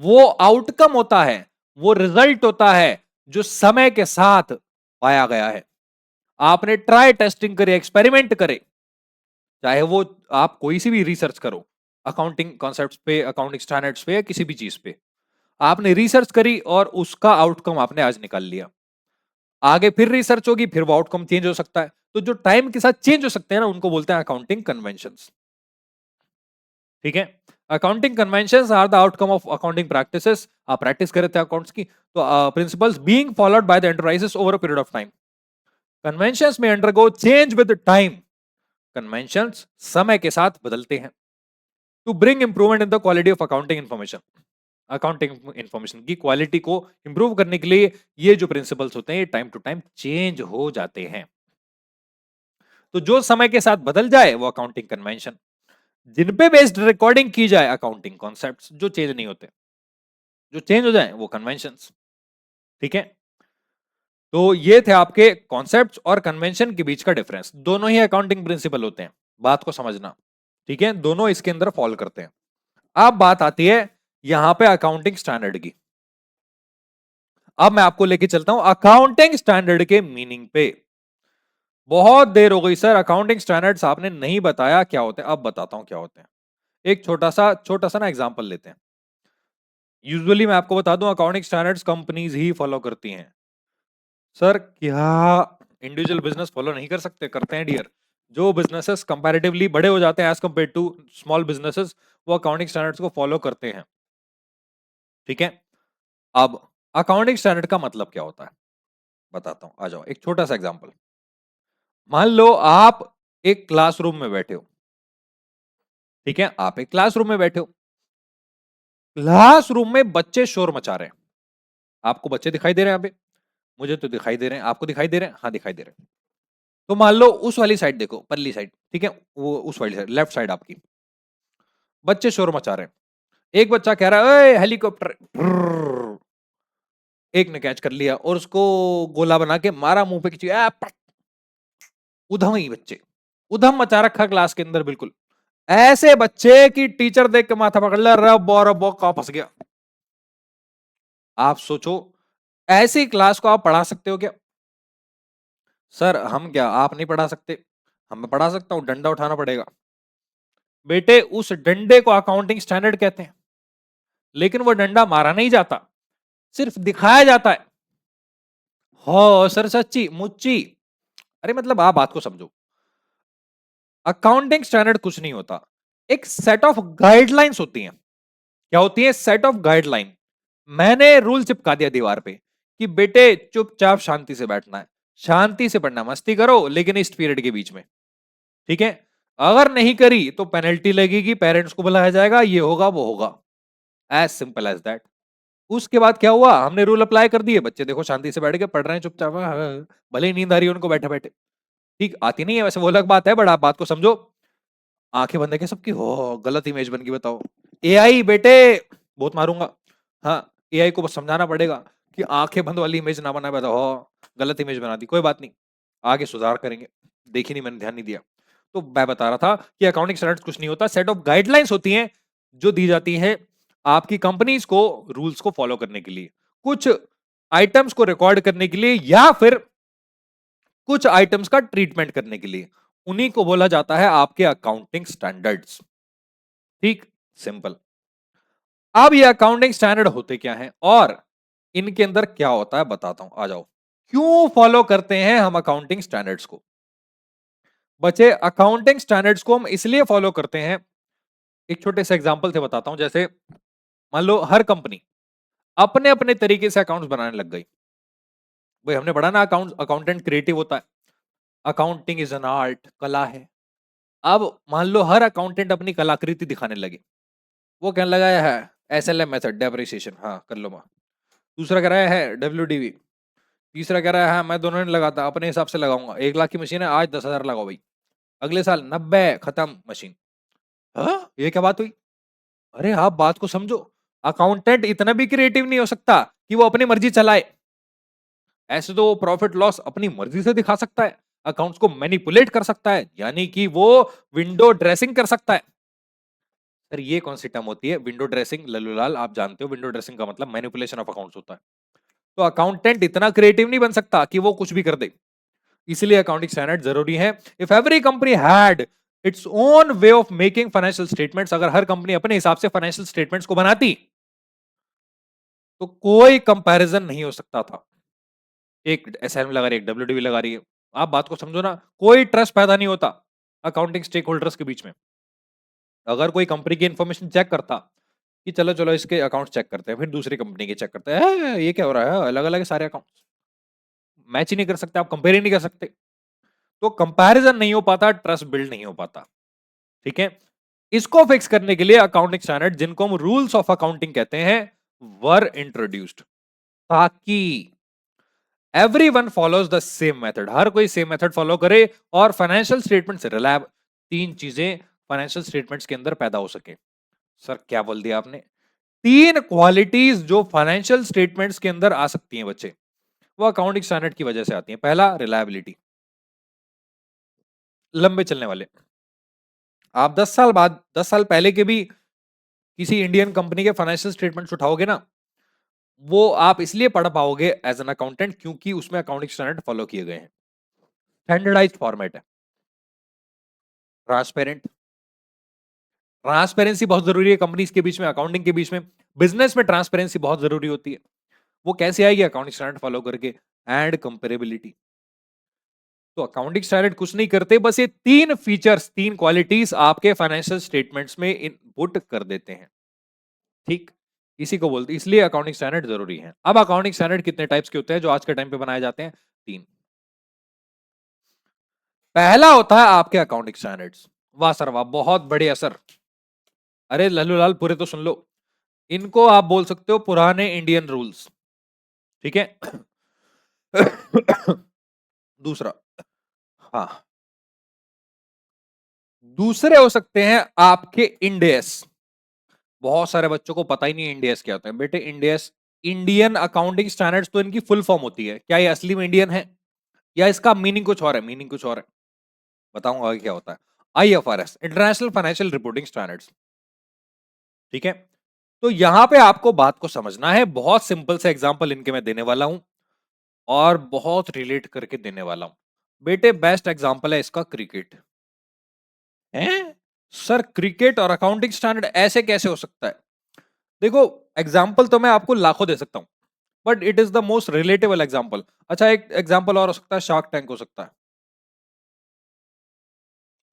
वो आउटकम होता है, वो रिजल्ट होता है जो समय के साथ पाया गया है। आपने ट्राई टेस्टिंग करे, एक्सपेरिमेंट करे, चाहे वो आप कोई सी भी रिसर्च करो, अकाउंटिंग कॉन्सेप्ट्स पे, अकाउंटिंग स्टैंडर्ड्स पे, या किसी भी चीज पे आपने रिसर्च करी और उसका आउटकम आपने आज निकाल लिया। आगे फिर रिसर्च होगी, फिर वो आउटकम चेंज हो सकता है। तो जो टाइम के साथ चेंज हो सकते हैं ना, उनको बोलते हैं अकाउंटिंग कन्वेंशंस। ठीक है, accounting conventions are the outcome of accounting practices. आप प्रैक्टिस कर रहे थे अकाउंट्स की, तो principles being followed by the enterprises over a period of time. Conventions में undergo change with time. Conventions समय के साथ बदलते हैं to bring improvement in the quality of accounting information. Accounting information की क्वालिटी को इंप्रूव करने के लिए ये जो प्रिंसिपल्स होते हैं, ये टाइम टू टाइम चेंज हो जाते हैं। तो जो समय के साथ बदल जाए वो अकाउंटिंग कन्वेंशन, जिन पे बेस्ड रिकॉर्डिंग की जाए अकाउंटिंग कॉन्सेप्ट्स, जो चेंज नहीं होते, जो चेंज हो जाए वो कन्वेंशंस। ठीक है, तो ये थे आपके कॉन्सेप्ट्स और कन्वेंशन के बीच का डिफरेंस। दोनों ही अकाउंटिंग प्रिंसिपल होते हैं, बात को समझना। ठीक है, दोनों इसके अंदर फॉलो करते हैं। अब बात आती है यहां पे अकाउंटिंग स्टैंडर्ड की। अब मैं आपको लेके चलता हूं अकाउंटिंग स्टैंडर्ड के मीनिंग पे। बहुत देर हो गई सर, अकाउंटिंग स्टैंडर्ड्स आपने नहीं बताया क्या होते हैं। अब बताता हूं क्या होते हैं। एक छोटा सा ना एग्जांपल लेते हैं। यूजुअली मैं आपको बता दूं, अकाउंटिंग स्टैंडर्ड्स कंपनीज ही फॉलो करती हैं। सर क्या इंडिविजुअल बिजनेस फॉलो नहीं कर सकते? करते हैं डियर। जो बिजनेसेस कंपैरेटिवली बड़े हो जाते हैं as compare to small businesses, वो अकाउंटिंग स्टैंडर्ड्स को फॉलो करते हैं। ठीक है, अब अकाउंटिंग स्टैंडर्ड का मतलब क्या होता है बताता हूं, आ जाओ। एक छोटा सा एग्जांपल। मान लो आप एक क्लासरूम में बैठे हो। ठीक है, आप एक क्लासरूम में बैठे हो, क्लासरूम में बच्चे शोर मचा रहे हैं। आपको बच्चे दिखाई दे रहे हैं यहाँ पे? मुझे तो दिखाई दे रहे हैं। आपको दिखाई दे रहे हैं? हाँ दिखाई दे रहे हैं। तो मान लो उस वाली साइड देखो, परली साइड, ठीक है, वो उस वाली साइड, लेफ्ट साइड आपकी, बच्चे शोर मचा रहे हैं। एक बच्चा कह रहा है हेलीकॉप्टर, एक ने कैच कर लिया और उसको गोला बना के मारा मुंह पे, किसी उधम ही बच्चे, उधम मचा रखा क्लास के अंदर बिल्कुल। ऐसे बच्चे की टीचर देख के माथा पकड़ लिया, रब और रब का फंस गया। आप सोचो, ऐसी क्लास को आप पढ़ा सकते हो क्या? सर हम क्या, आप नहीं पढ़ा सकते? मैं पढ़ा सकता हूं, डंडा उठाना पड़ेगा। बेटे उस डंडे को अकाउंटिंग स्टैंडर्ड कहते हैं, लेकिन वो डंडा मारा नहीं जाता, सिर्फ दिखाया जाता है। हो सर सच्ची मुच्ची। अरे मतलब आप बात को समझो, अकाउंटिंग स्टैंडर्ड कुछ नहीं होता, एक सेट ऑफ गाइडलाइंस होती हैं। क्या होती है? Set of guideline. मैंने रूल चिपका दिया दीवार पे कि बेटे चुपचाप शांति से बैठना है, शांति से पढ़ना, मस्ती करो लेकिन इस पीरियड के बीच में, ठीक है? अगर नहीं करी तो पेनल्टी लगेगी, पेरेंट्स को बुलाया जाएगा, ये होगा वो होगा, एज सिंपल एज दैट। उसके बाद क्या हुआ, हमने रूल अप्लाई कर दिए, बच्चे देखो शांति से बैठ के पढ़ रहे हैं चुपचाप, हाँ, हाँ, भले ही नींद आ रही है उनको बैठे बैठे। ठीक आती नहीं है वैसे, वो अलग बात है, बट आप बात को समझो। आंखें बंद है क्या सबकी? हो गलत इमेज बन गई, बताओ। एआई बेटे बहुत मारूंगा। हाँ, एआई को बस समझाना पड़ेगा कि आंखें बंद वाली इमेज ना बना, बताओ हो गलत इमेज बना दी, कोई बात नहीं, आगे सुधार करेंगे। देखी नहीं, मैंने ध्यान नहीं दिया। तो मैं बता रहा था कि अकाउंटिंग स्टैंडर्ड्स कुछ नहीं होता, सेट ऑफ गाइडलाइंस होती हैं जो दी जाती है आपकी कंपनीज को रूल्स को फॉलो करने के लिए, कुछ आइटम्स को रिकॉर्ड करने के लिए, या फिर कुछ आइटम्स का ट्रीटमेंट करने के लिए। उन्हीं को बोला जाता है आपके अकाउंटिंग स्टैंडर्ड्स। ठीक, सिंपल। अब ये अकाउंटिंग स्टैंडर्ड होते क्या हैं और इनके अंदर क्या होता है बताता हूं, आ जाओ। क्यों फॉलो करते हैं हम अकाउंटिंग स्टैंडर्ड्स को? बच्चे अकाउंटिंग स्टैंडर्ड्स को हम इसलिए फॉलो करते हैं, एक छोटे से एग्जांपल से बताता हूं। जैसे मान लो हर कंपनी अपने अपने तरीके से अकाउंट्स बनाने लग गई। भाई हमने पढ़ा ना, अकाउंटेंट क्रिएटिव होता है, अकाउंटिंग इज एन आर्ट, कला है। अब मान लो हर अकाउंटेंट अपनी कलाकृति दिखाने लगे, वो कहने लगा है एसएलएम मेथड डेप्रिसिएशन, हाँ कर लो माँ। दूसरा कह रहा है डब्ल्यूडीवी। तीसरा कह रहा है हाँ मैं दोनों नहीं लगाता, अपने हिसाब से लगाऊंगा, 1 लाख की मशीन है आज 10,000 लगाओ भाई, अगले साल 90 खत्म मशीन। हाँ ये क्या बात हुई? अरे आप बात को समझो, अकाउंटेंट इतना भी क्रिएटिव नहीं हो सकता कि वो अपनी मर्जी चलाए। ऐसे तो वो प्रॉफिट लॉस अपनी मर्जी से दिखा सकता है, अकाउंट्स को मैनिपुलेट कर सकता है, यानी कि वो विंडो ड्रेसिंग कर सकता है। सर ये कौन सी टर्म होती है विंडो ड्रेसिंग? लल्लूलाल आप जानते हो विंडो ड्रेसिंग का मतलब मैनिपुलेशन ऑफ अकाउंट्स होता है। तो अकाउंटेंट इतना क्रिएटिव नहीं बन सकता कि वो कुछ भी कर दे, इसलिए अकाउंटिंग स्टैंडर्ड जरूरी है। If every company had its own way of making financial statements, अगर हर कंपनी अपने हिसाब से फाइनेंशियल स्टेटमेंट्स को बनाती तो कोई कंपैरिजन नहीं हो सकता था। एक एसएम लगा रही है, एक डब्ल्यूडीवी लगा रही है, आप बात को समझो ना, कोई ट्रस्ट पैदा नहीं होता अकाउंटिंग स्टेक होल्डर्स के बीच में। अगर कोई कंपनी की इंफॉर्मेशन चेक करता कि चलो चलो इसके अकाउंट चेक करते हैं, फिर दूसरी कंपनी के चेक करते हैं, ये क्या हो रहा है, अलग अलग है सारे अकाउंट, मैच ही नहीं कर सकते, आप कंपेयर ही नहीं कर सकते, तो कंपैरिजन नहीं हो पाता, ट्रस्ट बिल्ड नहीं हो पाता। ठीक है, इसको फिक्स करने के लिए अकाउंटिंग स्टैंडर्ड, जिनको हम रूल्स ऑफ अकाउंटिंग कहते हैं, वर इंट्रोड्यूस्ड, ताकि everyone follows the same method, हर कोई सेम मेथड फॉलो करे और फाइनेंशियल स्टेटमेंट से रिलायबल तीन चीजें फाइनेंशियल स्टेटमेंट्स के अंदर पैदा हो सके। सर क्या बोल दिया आपने? तीन क्वालिटीज जो फाइनेंशियल स्टेटमेंट्स के अंदर आ सकती हैं बच्चे, वो अकाउंटिंग स्टैंडर्ड की वजह से आती हैं। पहला रिलायबिलिटी, लंबे चलने वाले। आप 10 साल बाद, 10 साल पहले के भी किसी इंडियन कंपनी के फाइनेंशियल स्टेटमेंट्स उठाओगे ना, वो आप इसलिए पढ़ पाओगे एज एन अकाउंटेंट क्योंकि उसमें अकाउंटिंग स्टैंडर्ड फॉलो किए गए हैं। स्टैंडर्डाइज्ड फॉर्मेट है, ट्रांसपेरेंट, ट्रांसपेरेंसी बहुत जरूरी है कंपनीज के बीच में, अकाउंटिंग के बीच में, बिजनेस में ट्रांसपेरेंसी बहुत जरूरी होती है। वो कैसे आएगी? अकाउंटिंग स्टैंडर्ड फॉलो करके। And comparability. तो अकाउंटिंग स्टैंडर्ड कुछ नहीं करते, बस ये तीन फीचर्स, तीन क्वालिटीज आपके फाइनेंशियल स्टेटमेंट्स में इनपुट कर देते हैं। ठीक, इसी को बोलते, इसलिए अकाउंटिंग स्टैंडर्ड जरूरी है। अब अकाउंटिंग स्टैंडर्ड कितने टाइप्स के होते हैं जो आज के टाइम पे बनाए जाते हैं? तीन। पहला होता है आपके अकाउंटिंग स्टैंडर्ड्स। वाह सर वाह, बहुत बढ़िया सर। अरे लल्लूलाल पूरे तो सुन लो, इनको आप बोल सकते हो पुराने इंडियन रूल्स। ठीक है। दूसरा, हाँ, दूसरे हो सकते हैं आपके इंडेस। बहुत सारे बच्चों को पता ही नहीं इंडियस क्या होता है। बेटे इंडियस, इंडियन अकाउंटिंग स्टैंडर्ड्स तो इनकी फुल फॉर्म होती है, क्या ये असली में इंडियन है या इसका मीनिंग कुछ और है? मीनिंग कुछ और है, बताऊंगा आगे क्या होता है। IFRS, international financial reporting standards. ठीक है, तो यहां पे आपको बात को समझना है, बहुत सिंपल से एग्जांपल इनके मैं देने वाला हूं और बहुत रिलेट करके देने वाला हूं। बेटे बेस्ट एग्जांपल है इसका क्रिकेट है। सर क्रिकेट और अकाउंटिंग स्टैंडर्ड ऐसे कैसे हो सकता है? देखो, एग्जांपल तो मैं आपको लाखों दे सकता हूं, but it is the most relatable example. अच्छा, एक एग्जांपल और हो सकता है, शार्क टैंक हो सकता है।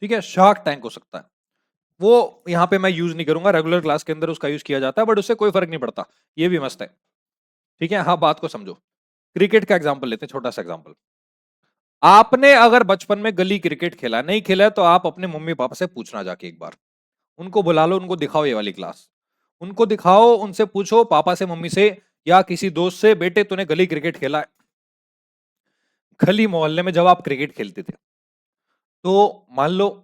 ठीक है, शार्क टैंक हो सकता है। वो यहां पे मैं यूज नहीं करूंगा, रेगुलर क्लास के अंदर उसका यूज किया जाता है, बट उससे कोई फर्क नहीं पड़ता। ये भी मस्त है। ठीक है, हाँ, बात को समझो। क्रिकेट का एग्जांपल लेते हैं, छोटा सा एग्जांपल। आपने अगर बचपन में गली क्रिकेट खेला, नहीं खेला है, तो आप अपने मम्मी पापा से पूछना जाके एक बार। उनको बुला लो, उनको दिखाओ ये वाली क्लास। उनको दिखाओ, उनसे पूछो, पापा से, मम्मी से, या किसी दोस्त से, बेटे तूने गली क्रिकेट खेला है? गली मोहल्ले में जब आप क्रिकेट खेलते थे, तो मान लो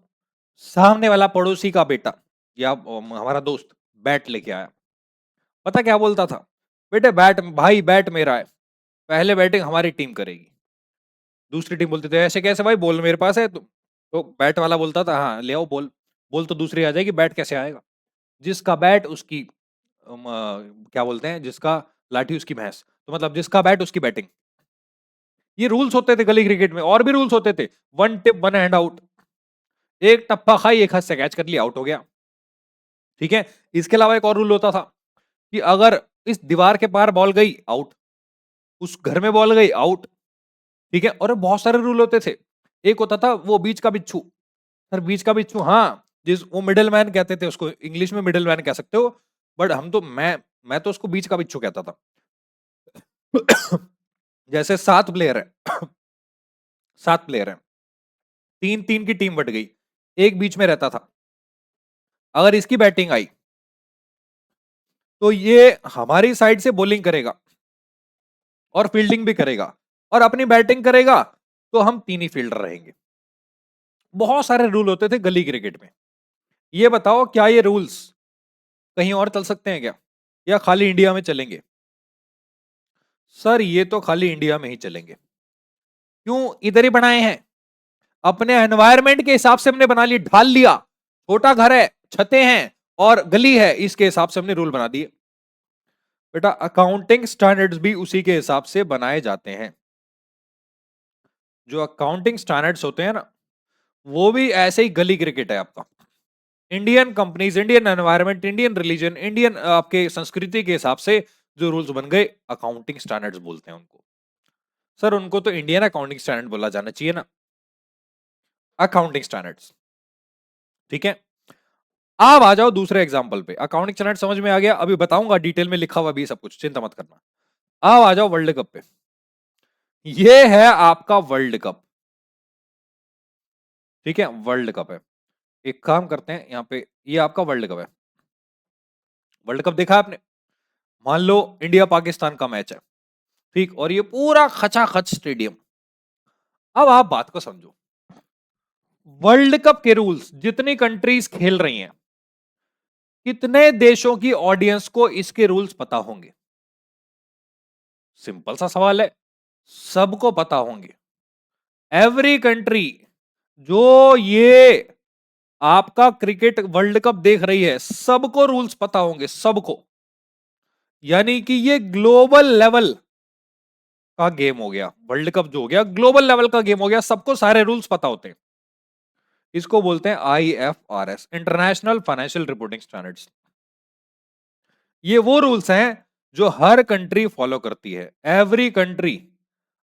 सामने वाला पड़ोसी का बेटा या हमारा दोस्त बैट लेके आया। पता क्या बोलता था? बेटे बैट भाई, बैट मेरा है, पहले बैटिंग हमारी टीम करेगी। दूसरी टीम बोलती थी ऐसे कैसे भाई, बोल मेरे पास है। तो बैट वाला बोलता था हाँ ले आओ बॉल। बॉल तो दूसरी आ जाएगी, बैट कैसे आएगा? जिसका बैट उसकी क्या बोलते हैं, जिसका लाठी उसकी भैंस। तो मतलब जिसका बैट उसकी बैटिंग। ये रूल्स होते थे गली क्रिकेट में, और भी रूल्स होते थे। One tip one hand out, एक टप्पा खाई एक हाथ से कैच कर लिया, आउट हो गया। ठीक है, इसके अलावा एक और रूल होता था कि अगर इस दीवार के पार बॉल गई, आउट। उस घर में बॉल गई, आउट। ठीक है, और बहुत सारे रूल होते थे। एक होता था वो बीच का बिच्छू। सर बीच का बिच्छू, हाँ, जिस वो मिडिल मैन कहते थे उसको, इंग्लिश में मिडिल मैन कह सकते हो, बट हम तो मैं तो उसको बीच का बिच्छू कहता था। जैसे 7 प्लेयर है, 7 प्लेयर है, 3-3 की टीम बट गई, एक बीच में रहता था। अगर इसकी बैटिंग आई, तो ये हमारी साइड से बॉलिंग करेगा और फील्डिंग भी करेगा, और अपनी बैटिंग करेगा, तो हम 3 ही फील्डर रहेंगे। बहुत सारे रूल होते थे गली क्रिकेट में। ये बताओ क्या ये रूल्स कहीं और चल सकते हैं क्या, या खाली इंडिया में चलेंगे? सर ये तो खाली इंडिया में ही चलेंगे। क्यों इधर ही बनाए हैं? अपने एनवायरमेंट के हिसाब से हमने बना लिया, ढाल लिया। छोटा घर है, छतें हैं और गली है, इसके हिसाब से हमने रूल बना दिए। बेटा अकाउंटिंग स्टैंडर्ड्स भी उसी के हिसाब से बनाए जाते हैं। जो अकाउंटिंग स्टैंडर्ड्स होते हैं ना, वो भी ऐसे ही गली क्रिकेट है आपका। Indian companies, Indian environment, Indian religion, Indian आपके संस्कृति के हिसाब से जो रूल्स बन गए, अकाउंटिंग स्टैंडर्ड्स बोलते हैं उनको। सर उनको तो इंडियन अकाउंटिंग स्टैंडर्ड बोला जाना चाहिए ना, अकाउंटिंग स्टैंडर्ड्स। ठीक है, अब आ जाओ दूसरे एग्जांपल पे। अकाउंटिंग स्टैंडर्ड समझ में आ गया, अभी बताऊंगा डिटेल में लिखा हुआ भी सब कुछ, चिंता मत करना। अब आ जाओ वर्ल्ड कप पे। ये है आपका वर्ल्ड कप। ठीक है, वर्ल्ड कप है। एक काम करते हैं, यहाँ पे ये आपका वर्ल्ड कप है। वर्ल्ड कप देखा आपने? मान लो इंडिया पाकिस्तान का मैच है, ठीक, और ये पूरा खचाखच स्टेडियम। अब आप बात को समझो, वर्ल्ड कप के रूल्स जितनी कंट्रीज खेल रही हैं, कितने देशों की ऑडियंस को इसके रूल्स पता होंगे? सिंपल सा सवाल है, सबको पता होंगे। एवरी कंट्री जो ये आपका क्रिकेट वर्ल्ड कप देख रही है, सबको रूल्स पता होंगे, सबको। यानी कि ये ग्लोबल लेवल का गेम हो गया। वर्ल्ड कप जो हो गया ग्लोबल लेवल का गेम हो गया, सबको सारे रूल्स पता होते हैं। इसको बोलते हैं IFRS, international financial reporting standards. ये वो रूल्स हैं जो हर कंट्री फॉलो करती है। एवरी कंट्री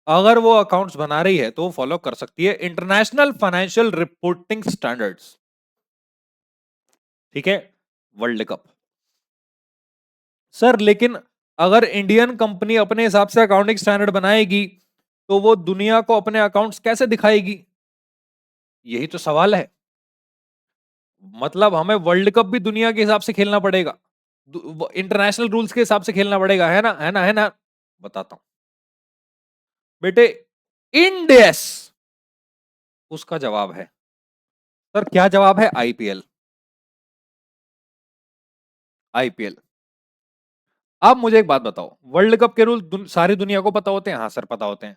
अगर वो अकाउंट्स बना रही है तो वो फॉलो कर सकती है इंटरनेशनल फाइनेंशियल रिपोर्टिंग स्टैंडर्ड्स। ठीक है, वर्ल्ड कप। सर लेकिन अगर इंडियन कंपनी अपने हिसाब से अकाउंटिंग स्टैंडर्ड बनाएगी, तो वो दुनिया को अपने अकाउंट्स कैसे दिखाएगी? यही तो सवाल है। मतलब हमें वर्ल्ड कप भी दुनिया के हिसाब से खेलना पड़ेगा, इंटरनेशनल रूल्स के हिसाब से खेलना पड़ेगा, है ना, है ना, है ना? बताता हूं बेटे। इंडेस उसका जवाब है। सर क्या जवाब है? IPL। IPL। अब मुझे एक बात बताओ, वर्ल्ड कप के रूल सारी दुनिया को पता होते हैं? हाँ सर पता होते हैं।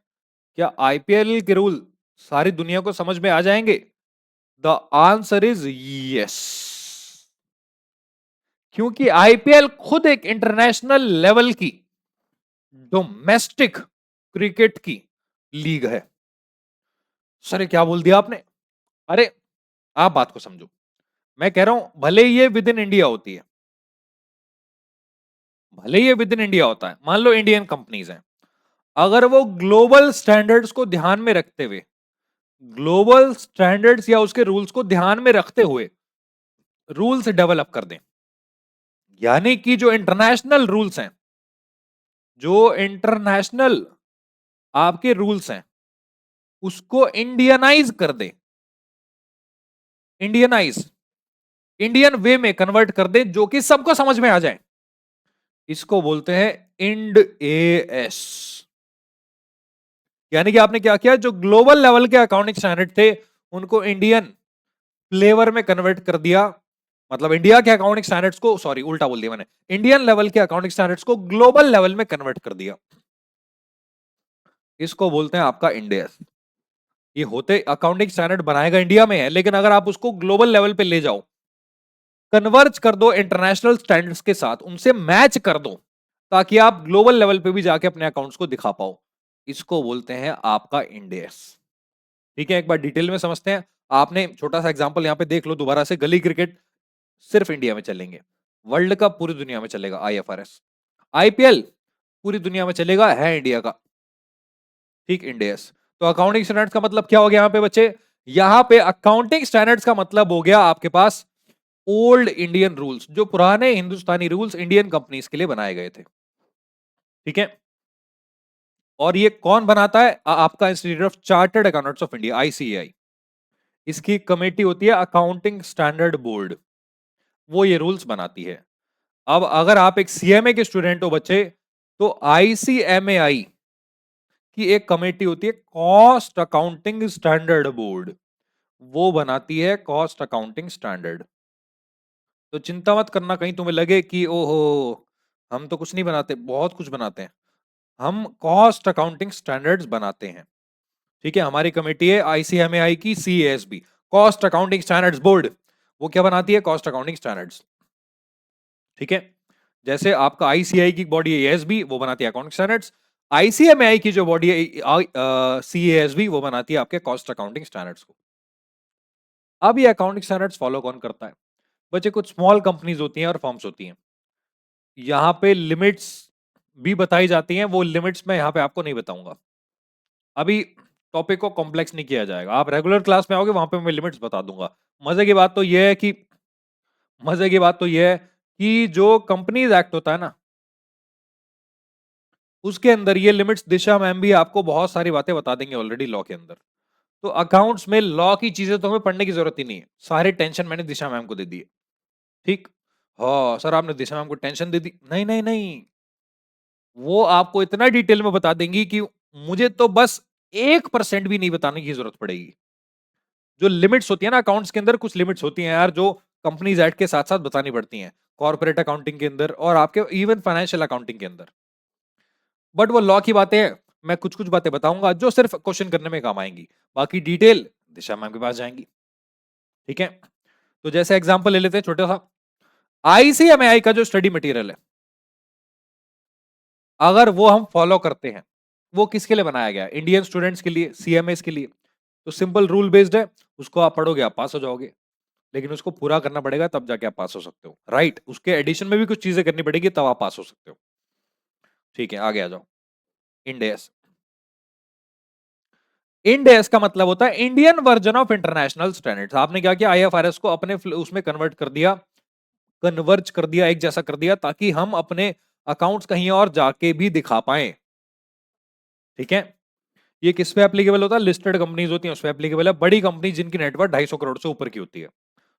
क्या IPL के रूल सारी दुनिया को समझ में आ जाएंगे? The answer is yes. क्योंकि आईपीएल खुद एक इंटरनेशनल लेवल की डोमेस्टिक क्रिकेट की लीग है। सर ये क्या बोल दिया आपने? अरे आप बात को समझो। मैं कह रहा हूं भले ये विद इन इंडिया होती है, भले ये विद इन इंडिया होता है, मान लो इंडियन कंपनीज हैं, अगर वो ग्लोबल स्टैंडर्ड्स को ध्यान में रखते हुए, ग्लोबल स्टैंडर्ड्स या उसके रूल्स को ध्यान में रखते हुए रूल्स डेवलप कर दें, यानी कि जो इंटरनेशनल रूल्स हैं, जो इंटरनेशनल आपके रूल्स हैं, उसको इंडियनाइज कर दे, इंडियनाइज, इंडियन वे में कन्वर्ट कर दे, जो कि सबको समझ में आ जाए, इसको बोलते हैं इंड एएस। यानी कि आपने क्या किया, जो ग्लोबल लेवल के अकाउंटिंग स्टैंडर्ड थे उनको इंडियन फ्लेवर में कन्वर्ट कर दिया, मतलब इंडिया के अकाउंटिंग स्टैंडर्ड्स को, सॉरी उल्टा बोल दिया मैंने, इंडियन लेवल के अकाउंटिंग स्टैंडर्ड्स को ग्लोबल लेवल में कन्वर्ट कर दिया, इसको बोलते हैं आपका इंडेस। ये होते अकाउंटिंग स्टैंडर्ड बनाएगा इंडिया में है, लेकिन अगर आप उसको ग्लोबल लेवल पे ले जाओ, कन्वर्ज कर दो इंटरनेशनल स्टैंडर्ड्स के साथ, उनसे मैच कर दो, ताकि आप ग्लोबल लेवल पे भी जाके अपने अकाउंट्स को दिखा पाओ, इसको बोलते हैं आपका इंडेस। ठीक है, एक बार डिटेल में समझते हैं। आपने छोटा सा एग्जांपल यहां पे देख लो दोबारा से, गली क्रिकेट सिर्फ इंडिया में चलेंगे, वर्ल्ड कप पूरी दुनिया में चलेगा, आईएफआरएस, आईपीएल पूरी दुनिया में चलेगा, है इंडिया का, ठीक, इंडेस। तो अकाउंटिंग स्टैंडर्ड्स का मतलब क्या हो गया यहां पे बच्चे? यहां पे अकाउंटिंग स्टैंडर्ड्स का मतलब हो गया आपके पास ओल्ड इंडियन रूल्स, जो पुराने हिंदुस्तानी रूल्स इंडियन कंपनीज के लिए बनाए गए थे। ठीक है, और ये कौन बनाता है? आपका institute of chartered accountants of India, ICAI. इसकी कमेटी होती है अकाउंटिंग स्टैंडर्ड बोर्ड, वो ये रूल्स बनाती है। अब अगर आप एक सीएमए के स्टूडेंट हो बच्चे, तो आईसीएमएआई की एक कमेटी होती है कॉस्ट अकाउंटिंग स्टैंडर्ड बोर्ड, वो बनाती है कॉस्ट अकाउंटिंग स्टैंडर्ड। तो चिंता मत करना कहीं तुम्हें लगे कि ओहो हम तो कुछ नहीं बनाते, बहुत कुछ बनाते हैं, हम कॉस्ट अकाउंटिंग स्टैंडर्ड्स बनाते हैं। ठीक है, हमारी कमेटी है आईसीएमएआई की, सीएएसबी, कॉस्ट अकाउंटिंग स्टैंडर्ड्स बोर्ड, वो क्या बनाती है? Cost accounting standards. ठीक है, जैसे आपका आईसीआई की बॉडी है एएसबी, वो बनाती है अकाउंटिंग स्टैंडर्ड्स, आईसीएमएआई की जो बॉडी है सीएएसबी, वो बनाती है आपके कॉस्ट अकाउंटिंग स्टैंडर्ड्स को। अब ये अकाउंटिंग स्टैंडर्ड्स फॉलो कौन करता है? बच्चे कुछ स्मॉल कंपनीज होती हैं और फर्म्स होती हैं, यहाँ पे लिमिट्स भी बताई जाती हैं, वो लिमिट्स मैं यहाँ पे आपको नहीं बताऊंगा, अभी टॉपिक को कॉम्प्लेक्स नहीं किया जाएगा, आप रेगुलर क्लास में आओगे वहां पे मैं लिमिट्स बता दूंगा। मजे की बात तो यह है कि मजे की बात तो यह है कि जो कंपनीज एक्ट होता है ना, उसके अंदर ये लिमिट्स दिशा मैम भी आपको बहुत सारी बातें बता देंगे ऑलरेडी लॉ के अंदर। तो अकाउंट्स में लॉ की चीजें तो हमें पढ़ने की जरूरत ही नहीं है, सारे टेंशन मैंने दिशा मैम को दे दी है। ठीक, हाँ सर आपने दिशा मैम को टेंशन दे दी, नहीं नहीं नहीं, वो आपको इतना डिटेल में बता देंगी कि मुझे तो बस 1% भी नहीं बताने की जरूरत पड़ेगी। जो लिमिट्स होती है ना अकाउंट्स के अंदर, कुछ लिमिट्स होती हैं यार जो कंपनीज एक्ट के साथ साथ बतानी पड़ती हैं, कॉर्पोरेट अकाउंटिंग के अंदर और आपके इवन फाइनेंशियल अकाउंटिंग के अंदर। बट वो लॉ की बातें हैं, मैं कुछ कुछ बातें बताऊंगा जो सिर्फ क्वेश्चन करने में काम आएंगी, बाकी डिटेल दिशा मैम के पास जाएंगी। ठीक है, तो जैसे एग्जांपल ले लेते हैं छोटा सा, आईसीएमएआई का जो स्टडी मटेरियल है, अगर वो हम फॉलो करते हैं, वो किसके लिए बनाया गया? इंडियन स्टूडेंट्स के लिए, सीएमएस के लिए। तो सिंपल रूल बेस्ड है, उसको आप पढ़ोगे आप पास हो जाओगे, लेकिन उसको पूरा करना पड़ेगा तब जाके आप पास हो सकते हो, राइट? उसके एडिशन में भी कुछ चीजें करनी पड़ेगी तब आप पास हो सकते हो। ठीक है, आगे आ जाओ। इंडेस, इंडेस का मतलब होता है Indian version of international standards. आपने क्या किया? आईएफआरएस को अपने उसमें कन्वर्ट कर दिया, कन्वर्ज कर दिया, एक जैसा कर दिया, ताकि हम अपने अकाउंट्स कहीं और जाके भी दिखा पाए। ठीक है, ये किस पे एप्लीकेबल होता है? लिस्टेड कंपनीज होती हैं उस पे एप्लीकेबल है, बड़ी कंपनी जिनकी नेटवर्थ 250 करोड़ से ऊपर की होती है।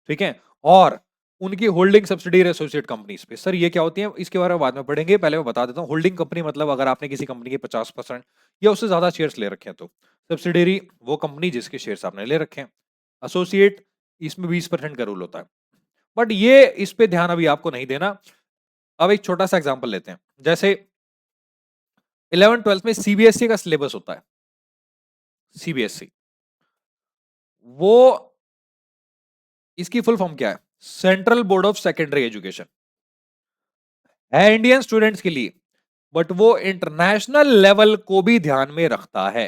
ठीक है, और उनकी होल्डिंग सब्सिडियरी एसोसिएट कंपनीज पे। सर ये क्या होती है? इसके बारे में बाद में पढ़ेंगे, पहले मैं बता देता हूँ। होल्डिंग कंपनी मतलब अगर आपने किसी कंपनी के 50% या उससे ज्यादा शेयर्स ले रखे हैं, तो सब्सिडियरी वो कंपनी जिसके शेयर्स आपने ले रखे हैं। एसोसिएट, इसमें 20% का रूल होता है, बट ये इस पे ध्यान अभी आपको नहीं देना। अब एक छोटा सा एग्जाम्पल लेते हैं, जैसे 11th 12th में सीबीएसई का सिलेबस होता है, सीबीएसई, वो इसकी फुल फॉर्म क्या है? Central board of secondary education. है इंडियन स्टूडेंट्स के लिए, बट वो इंटरनेशनल लेवल को भी ध्यान में रखता है।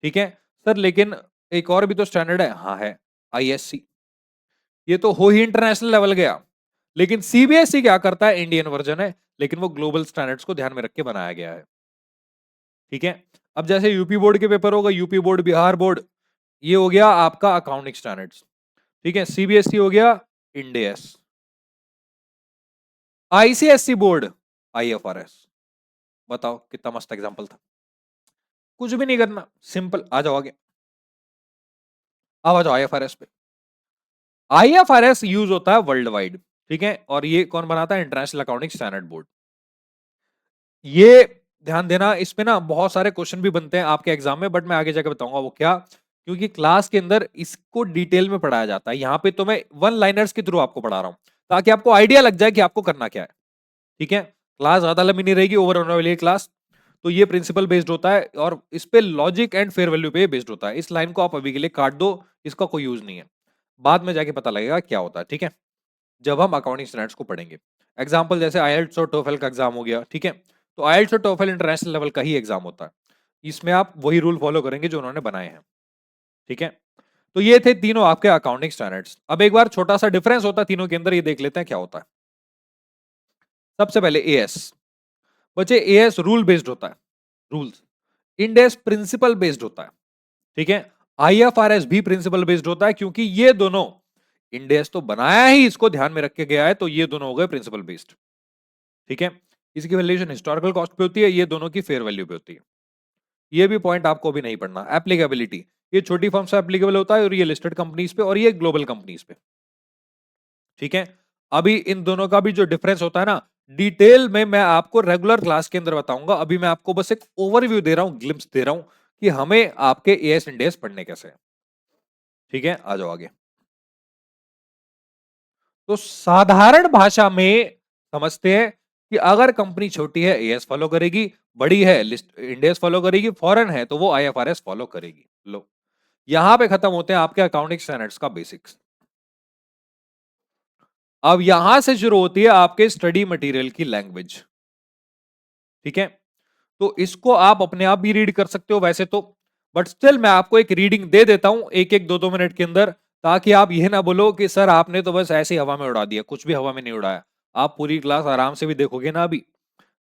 ठीक है सर, लेकिन एक और भी तो स्टैंडर्ड है। हाँ है, आईएससी। ये तो हो ही इंटरनेशनल लेवल गया। लेकिन सीबीएसई क्या करता है, इंडियन वर्जन है, लेकिन वो ग्लोबल स्टैंडर्ड्स को ध्यान में रख के बनाया गया है। ठीक है, अब जैसे यूपी बोर्ड के पेपर होगा, यूपी बोर्ड, बिहार बोर्ड, ये हो गया आपका अकाउंटिंग स्टैंडर्ड्स। ठीक है, सीबीएसई हो गया इंडेस, आईसीएससी बोर्ड आईएफआरएस। बताओ कितना मस्त एग्जांपल था। कुछ भी नहीं करना, सिंपल, आ जाओ आगे। अब आ जाओ आईएफआरएस पे। आईएफआरएस यूज होता है वर्ल्ड वाइड। ठीक है, और ये कौन बनाता है, इंटरनेशनल अकाउंटिंग स्टैंडर्ड बोर्ड। ये ध्यान देना, इस पे ना बहुत सारे क्वेश्चन भी बनते हैं आपके एग्जाम में, बट मैं आगे जाकर बताऊंगा वो क्या, क्योंकि क्लास के अंदर इसको डिटेल में पढ़ाया जाता है। यहाँ पे तो मैं वन लाइनर्स के थ्रू आपको पढ़ा रहा हूं, ताकि आपको आइडिया लग जाए कि आपको करना क्या है। ठीक है, क्लास ज्यादा लंबी नहीं रहेगी, ओवर होने वाली है क्लास। तो ये प्रिंसिपल बेस्ड होता है, और इस पे लॉजिक एंड फेयर वैल्यू पे बेस्ड होता है। इस लाइन को आप अभी के लिए काट दो, इसका कोई यूज नहीं है, बाद में जाके पता लगेगा क्या होता है। ठीक है, जब हम अकाउंटिंग स्टैंडर्ड्स को पढ़ेंगे। एग्जाम्पल जैसे आईएलटीएस और टोफेल का एग्जाम हो गया। ठीक है, तो आईएलटीएस और टोफेल इंटरनेशनल लेवल का ही एग्जाम होता है, इसमें आप वही रूल फॉलो करेंगे जो उन्होंने बनाए हैं। ठीक है, तो ये थे तीनों आपके अकाउंटिंग स्टैंडर्ड्स। अब एक बार छोटा सा डिफरेंस होता है तीनों के अंदर, ये देख लेते हैं क्या होता है। सबसे पहले एएस। बच्चे, एएस रूल बेस्ड होता है, रूल्स। इंडेस प्रिंसिपल बेस्ड होता है। ठीक है, आईएफआरएस भी प्रिंसिपल बेस्ड होता है, क्योंकि ये दोनों, इंडेस तो बनाया ही इसको ध्यान में रख के गया है, तो ये दोनों हो गए प्रिंसिपल बेस्ड। ठीक है, इसकी वैल्यूएशन हिस्टोरिकल कॉस्ट पे होती है, ये दोनों की फेयर वैल्यू पे होती है। ये भी पॉइंट आपको भी नहीं पढ़ना। एप्लीकेबिलिटी, ये छोटी फर्म से एप्लीकेबल होता है, और ये लिस्टेड कंपनीज पे, और ये ग्लोबल कंपनीज पे। ठीक है, अभी इन दोनों का भी जो डिफरेंस होता है ना, डिटेल में मैं आपको रेगुलर क्लास के अंदर बताऊंगा। अभी मैं आपको बस एक ओवरव्यू दे रहा हूं, ग्लिम्स दे रहा हूं कि हमें आपके एएस इंडेस पढ़ने कैसे हैं। ठीक है, आ जाओ आगे। तो साधारण भाषा में समझते हैं कि अगर कंपनी छोटी है एएस फॉलो करेगी, बड़ी है लिस्ट इंडेस फॉलो करेगी, फॉरेन है तो वो आईएफआरएस फॉलो करेगी। लो, यहां पे खत्म होते हैं आपके अकाउंटिंग स्टैंडर्ड्स का बेसिक्स। अब यहां से शुरू होती है आपके स्टडी मटेरियल की लैंग्वेज। ठीक है, तो इसको आप अपने आप भी रीड कर सकते हो वैसे तो, बट स्टिल मैं आपको एक रीडिंग दे देता हूं, एक एक दो दो मिनट के अंदर, ताकि आप ये ना बोलो कि सर आपने तो बस ऐसे ही हवा में उड़ा दिया। कुछ भी हवा में नहीं उड़ाया। आप पूरी क्लास आराम से भी देखोगे ना अभी,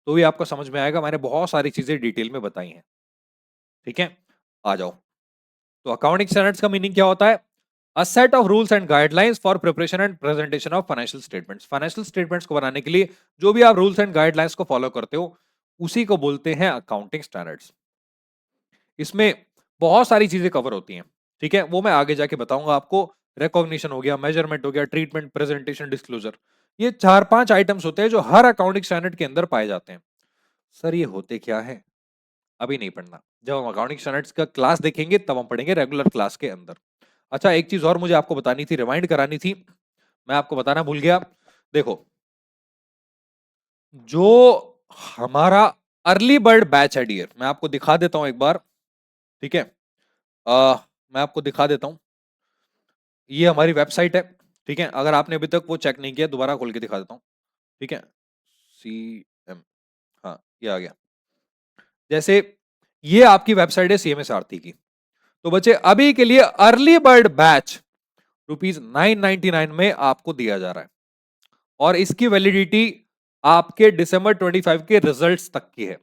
तो भी आपको समझ में आएगा, मैंने बहुत सारी चीजें डिटेल में बताई हैं। ठीक है, आ जाओ। तो अकाउंटिंग स्टैंडर्ड्स का मीनिंग क्या होता है, a set of rules and guidelines for preparation and presentation of financial statements. Financial statements को बनाने के लिए जो भी आप रूल्स एंड गाइडलाइंस को फॉलो करते हो, उसी को बोलते हैं अकाउंटिंग स्टैंडर्ड्स। इसमें बहुत सारी चीजें कवर होती हैं। ठीक है, वो मैं आगे जाके बताऊंगा आपको। रिकॉग्निशन हो गया, मेजरमेंट हो गया, ट्रीटमेंट, प्रेजेंटेशन, डिस्क्लोजर, ये 4-5 आइटम्स होते हैं जो हर अकाउंटिंग स्टैंडर्ड के अंदर पाए जाते हैं। सर ये होते क्या है, अभी नहीं पढ़ना, जब हम अकाउंटिंग स्टैंडर्ड्स का क्लास देखेंगे तब हम पढ़ेंगे रेगुलर क्लास के अंदर। अच्छा, एक चीज और मुझे आपको बतानी थी, रिमाइंड करानी थी, मैं आपको बताना भूल गया। देखो, जो हमारा अर्ली बर्ड बैच है डियर, मैं आपको दिखा देता हूं एक बार। ठीक है, मैं आपको दिखा देता हूं, ये हमारी वेबसाइट है। ठीक है, अगर आपने अभी तक वो चेक नहीं किया, दोबारा खोल के दिखा देता हूं। ठीक है, सी एम, हाँ ये आ गया। जैसे ये आपकी वेबसाइट है सीएमएस आरती की। तो बच्चे, अभी के लिए अर्ली बर्ड बैच ₹999 में आपको दिया जा रहा है, और इसकी वैलिडिटी आपके दिसंबर 25 के रिजल्ट्स तक की है।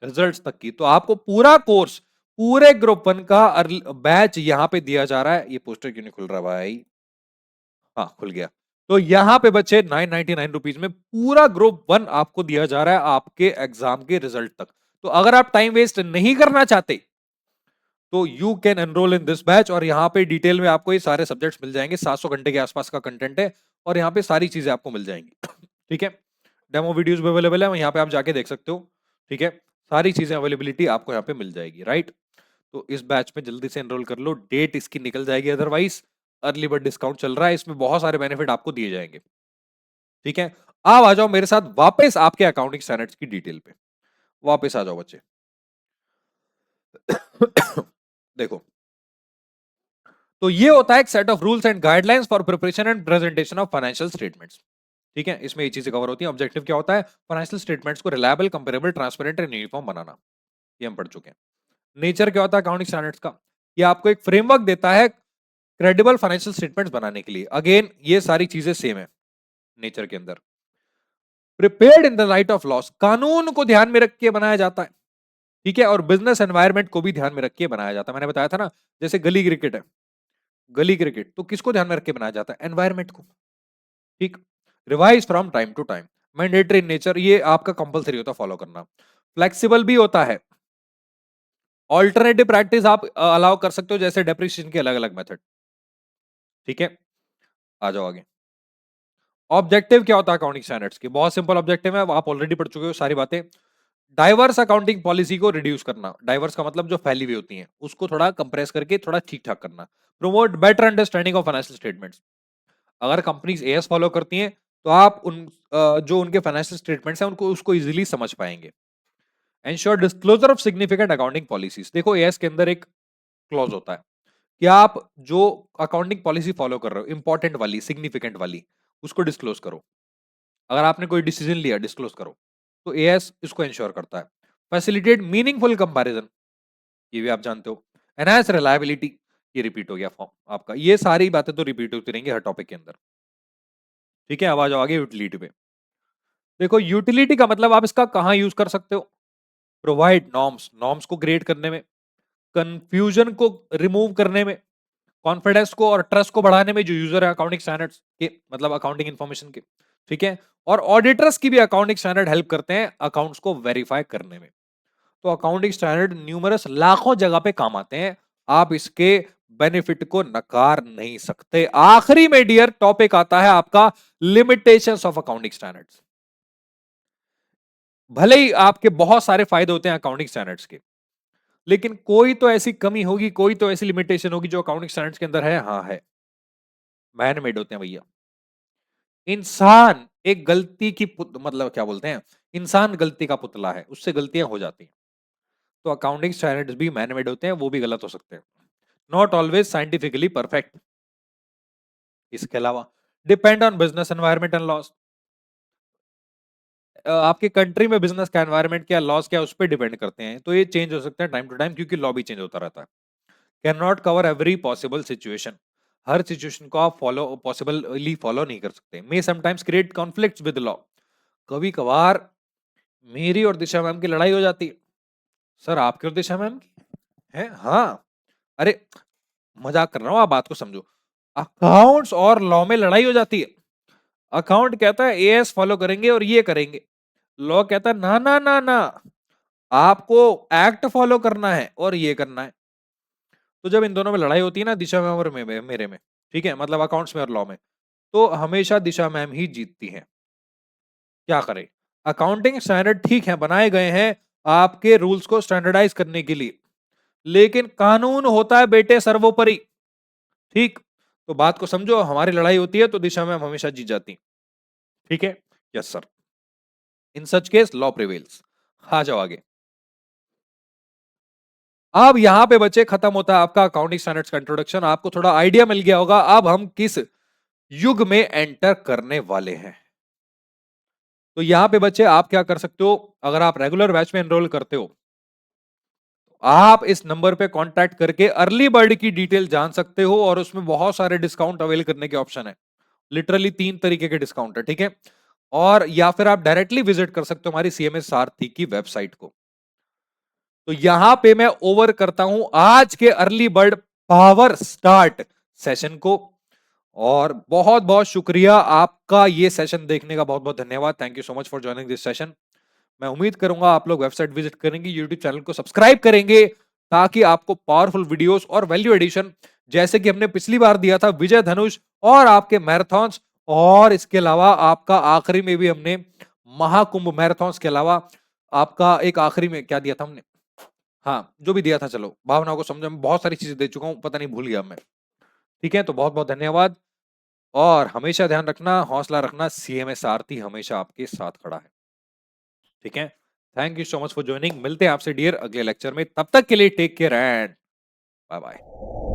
रिजल्ट्स तक की, तो आपको पूरा कोर्स, पूरे ग्रुप 1 का बैच यहां पे दिया जा रहा है। ये पोस्टर क्यों नहीं खुल रहा भाई, हाँ खुल गया। तो यहां पे बच्चे 999 रुपीज में पूरा ग्रुप 1 आपको दिया जा रहा है आपके एग्जाम के रिजल्ट तक। तो अगर आप टाइम वेस्ट नहीं करना चाहते, तो you can enrol in this batch, और यहाँ पे डिटेल में आपको ये सारे सब्जेक्ट्स मिल जाएंगे। 700 घंटे के आसपास का कंटेंट है, और यहाँ पे सारी चीजें आपको मिल जाएंगी। ठीक है, डेमो वीडियोस भी अवेलेबल है, यहाँ पे आप जाके देख सकते हो। ठीक है, सारी चीजें अवेलेबिलिटी आपको यहाँ पे मिल जाएगी, राइट। तो इस बैच में जल्दी से एनरोल कर लो, डेट इसकी निकल जाएगी, अदरवाइज अर्ली बर्ड डिस्काउंट चल रहा है, इसमें बहुत सारे बेनिफिट आपको दिए जाएंगे। ठीक है, अब आ जाओ मेरे साथ वापस आपके अकाउंटिंग स्टैंडर्ड्स की डिटेल पे, वापस आ जाओ बच्चे। देखो, तो ये होता है एक set of rules and guidelines for preparation and presentation of financial statements. ठीक है, इसमें ये चीजें कवर होती हैं। ऑब्जेक्टिव क्या होता है? फाइनेंशियल स्टेटमेंट्स को reliable, comparable, transparent and uniform बनाना। ये हम पढ़ चुके हैं। नेचर क्या होता है अकाउंटिंग स्टैंडर्ड्स का? ये आपको एक फ्रेमवर्क देता है क्रेडिबल फाइनेंशियल स्टेटमेंट्स बनाने के लिए। अगेन ये सारी चीजें सेम है नेचर के अंदर। Prepared in the light of loss, कानून को ध्यान में रख के बनाया जाता है। ठीक है, और बिजनेस एनवायरनमेंट को भी ध्यान में रख के बनाया जाता है। मैंने बताया था ना, जैसे गली क्रिकेट है, गली क्रिकेट तो किसको ध्यान में रख के बनाया जाता है? एनवायरनमेंट को। ठीक। Revise from time to time, mandatory in nature, ये आपका कंपलसरी होता है फॉलो करना। फ्लेक्सिबल भी होता है, ऑल्टरनेटिव प्रैक्टिस आप अलाउ कर सकते हो, जैसे डेप्रिसिएशन के अलग अलग मेथड। ठीक है, आ जाओ आगे। ऑब्जेक्टिव क्या होता है अकाउंटिंग स्टैंडर्ड्स के? बहुत सिंपल ऑब्जेक्टिव है, आप ऑलरेडी पढ़ चुके हो सारी बातें। डाइवर्स अकाउंटिंग पॉलिसी को रिड्यूस करना, डाइवर्स का मतलब जो फैली हुई होती है उसको थोड़ा कंप्रेस करके थोड़ा ठीक ठाक करना। Promote better understanding of financial statements, अगर कंपनीज एएस फॉलो करती हैं तो आप जो उनके फाइनेंशियल स्टेटमेंट्स हैं उनको उसको इजीली समझ पाएंगे। Ensure disclosure of significant accounting policies, देखो एएस के अंदर एक क्लॉज होता है कि आप जो अकाउंटिंग पॉलिसी फॉलो कर रहे हो इंपॉर्टेंट वाली, सिग्निफिकेंट वाली, उसको डिस्क्लोज करो। अगर आपने कोई डिसीजन लिया, डिस्क्लोज करो। तो एएस इसको इंश्योर करता है। फैसिलिटेट मीनिंगफुल कंपैरिजन, ये भी आप जानते हो। एनहांस रिलायबिलिटी, ये रिपीट हो गया फॉर्म आपका। ये सारी बातें तो रिपीट होती रहेंगी हर टॉपिक के अंदर। ठीक है, अब आ जाओ आगे यूटिलिटी पे। देखो यूटिलिटी का मतलब आप इसका कहां यूज कर सकते हो? प्रोवाइड नॉर्म्स, नॉर्म्स को ग्रेड करने में, कंफ्यूजन को रिमूव करने में, कॉन्फिडेंस को और ट्रस्ट को बढ़ाने में, जो यूजर है अकाउंटिंग स्टैंडर्ड्स के, मतलब अकाउंटिंग इन्फॉर्मेशन के। ठीक है, और ऑडिटर्स की भी अकाउंटिंग स्टैंडर्ड हेल्प करते हैं अकाउंट्स को वेरीफाई करने में। तो अकाउंटिंग स्टैंडर्ड न्यूमरस लाखों जगह पे काम आते हैं, आप इसके बेनिफिट को नकार नहीं सकते। आखिरी में डियर टॉपिक आता है आपका लिमिटेशंस ऑफ अकाउंटिंग स्टैंडर्ड्स। भले ही आपके बहुत सारे फायदे होते हैं अकाउंटिंग स्टैंडर्ड्स के, लेकिन कोई तो ऐसी कमी होगी, कोई तो ऐसी लिमिटेशन होगी जो अकाउंटिंग स्टैंडर्ड्स के अंदर है। हाँ है, मैन मेड होते हैं भैया। इंसान एक गलती की मतलब क्या बोलते हैं, इंसान गलती का पुतला है, उससे गलतियां हो जाती हैं। तो अकाउंटिंग स्टैंडर्ड्स भी मैन मेड होते हैं, वो भी गलत हो सकते हैं। Not always scientifically perfect. इसके अलावा depend on business environment and loss, आपके कंट्री में बिजनेस का एनवायरनमेंट क्या, लॉस क्या, उस पर डिपेंड करते हैं। तो ये चेंज हो सकता है टाइम टू टाइम, क्योंकि लॉ भी चेंज होता रहता है। Can not cover every possible situation, her situation को आप फॉलो पॉसिबली फॉलो नहीं कर सकते। मे sometimes create conflicts with law, कभी कभार मेरी और दिशा मैम की लड़ाई हो जाती है। सर आपकी और दिशा मैम की है? हाँ, अरे मजाक कर रहा हूँ, आप बात को समझो। अकाउंट्स और लॉ में लड़ाई हो जाती है। अकाउंट कहता है एएस फॉलो करेंगे और ये करेंगे, लॉ कहता है ना ना ना ना, आपको एक्ट फॉलो करना है और ये करना है। तो जब इन दोनों में लड़ाई होती है ना, दिशा मैम और मेरे में, ठीक है, मतलब अकाउंट्स में और लॉ में, तो हमेशा दिशा मैम ही जीतती हैं। क्या करें? अकाउंटिंग स्टैंडर्ड ठीक है, बनाए गए हैं आपके रूल्स को स्टैंडर्डाइज करने के लिए, लेकिन कानून होता है बेटे सर्वोपरि। ठीक, तो बात को समझो, हमारी लड़ाई होती है तो दिशा मैम हमेशा जीत जाती। ठीक है, यस सर, इन सच केस लॉ प्रिवेल्स। आ जाओ आगे। अब यहां पे बच्चे खत्म होता है आपका अकाउंटिंग स्टैंडर्ड्स का इंट्रोडक्शन। आपको थोड़ा आइडिया मिल गया होगा अब हम किस युग में एंटर करने वाले हैं। तो यहां पे बच्चे आप क्या कर सकते हो, अगर आप रेगुलर बैच में एनरोल करते हो, आप इस नंबर पे कांटेक्ट करके अर्ली बर्ड की डिटेल जान सकते हो, और उसमें बहुत सारे डिस्काउंट अवेल करने के ऑप्शन है। लिटरली 3 तरीके के डिस्काउंट है। ठीक है, और या फिर आप डायरेक्टली विजिट कर सकते हो हमारी सीएमएस सारथी की वेबसाइट को। तो यहां पे मैं ओवर करता हूं आज के early bird power start session को, और बहुत बहुत शुक्रिया आपका ये सेशन देखने का, बहुत बहुत धन्यवाद। Thank you so much for joining this session. मैं उम्मीद करूंगा आप लोग वेबसाइट विजिट करेंगे, यूट्यूब चैनल को सब्सक्राइब करेंगे, ताकि आपको पावरफुल वीडियोस और वैल्यू एडिशन, जैसे कि हमने पिछली बार दिया था विजय धनुष और आपके मैराथन्स, और इसके अलावा आपका आखिरी में भी हमने महाकुंभ मैराथन्स के अलावा आपका एक आखिरी में क्या दिया था हमने, हाँ जो भी दिया था, चलो भावनाओं को समझो, मैं बहुत सारी चीजें दे चुका हूं, पता नहीं भूल गया मैं। ठीक है, तो बहुत बहुत धन्यवाद, और हमेशा ध्यान रखना, हौसला रखना, सीएमएस आरती हमेशा आपके साथ खड़ा है। ठीक है, thank you so much for joining. मिलते हैं आपसे डियर अगले लेक्चर में, तब तक के लिए take care and bye bye.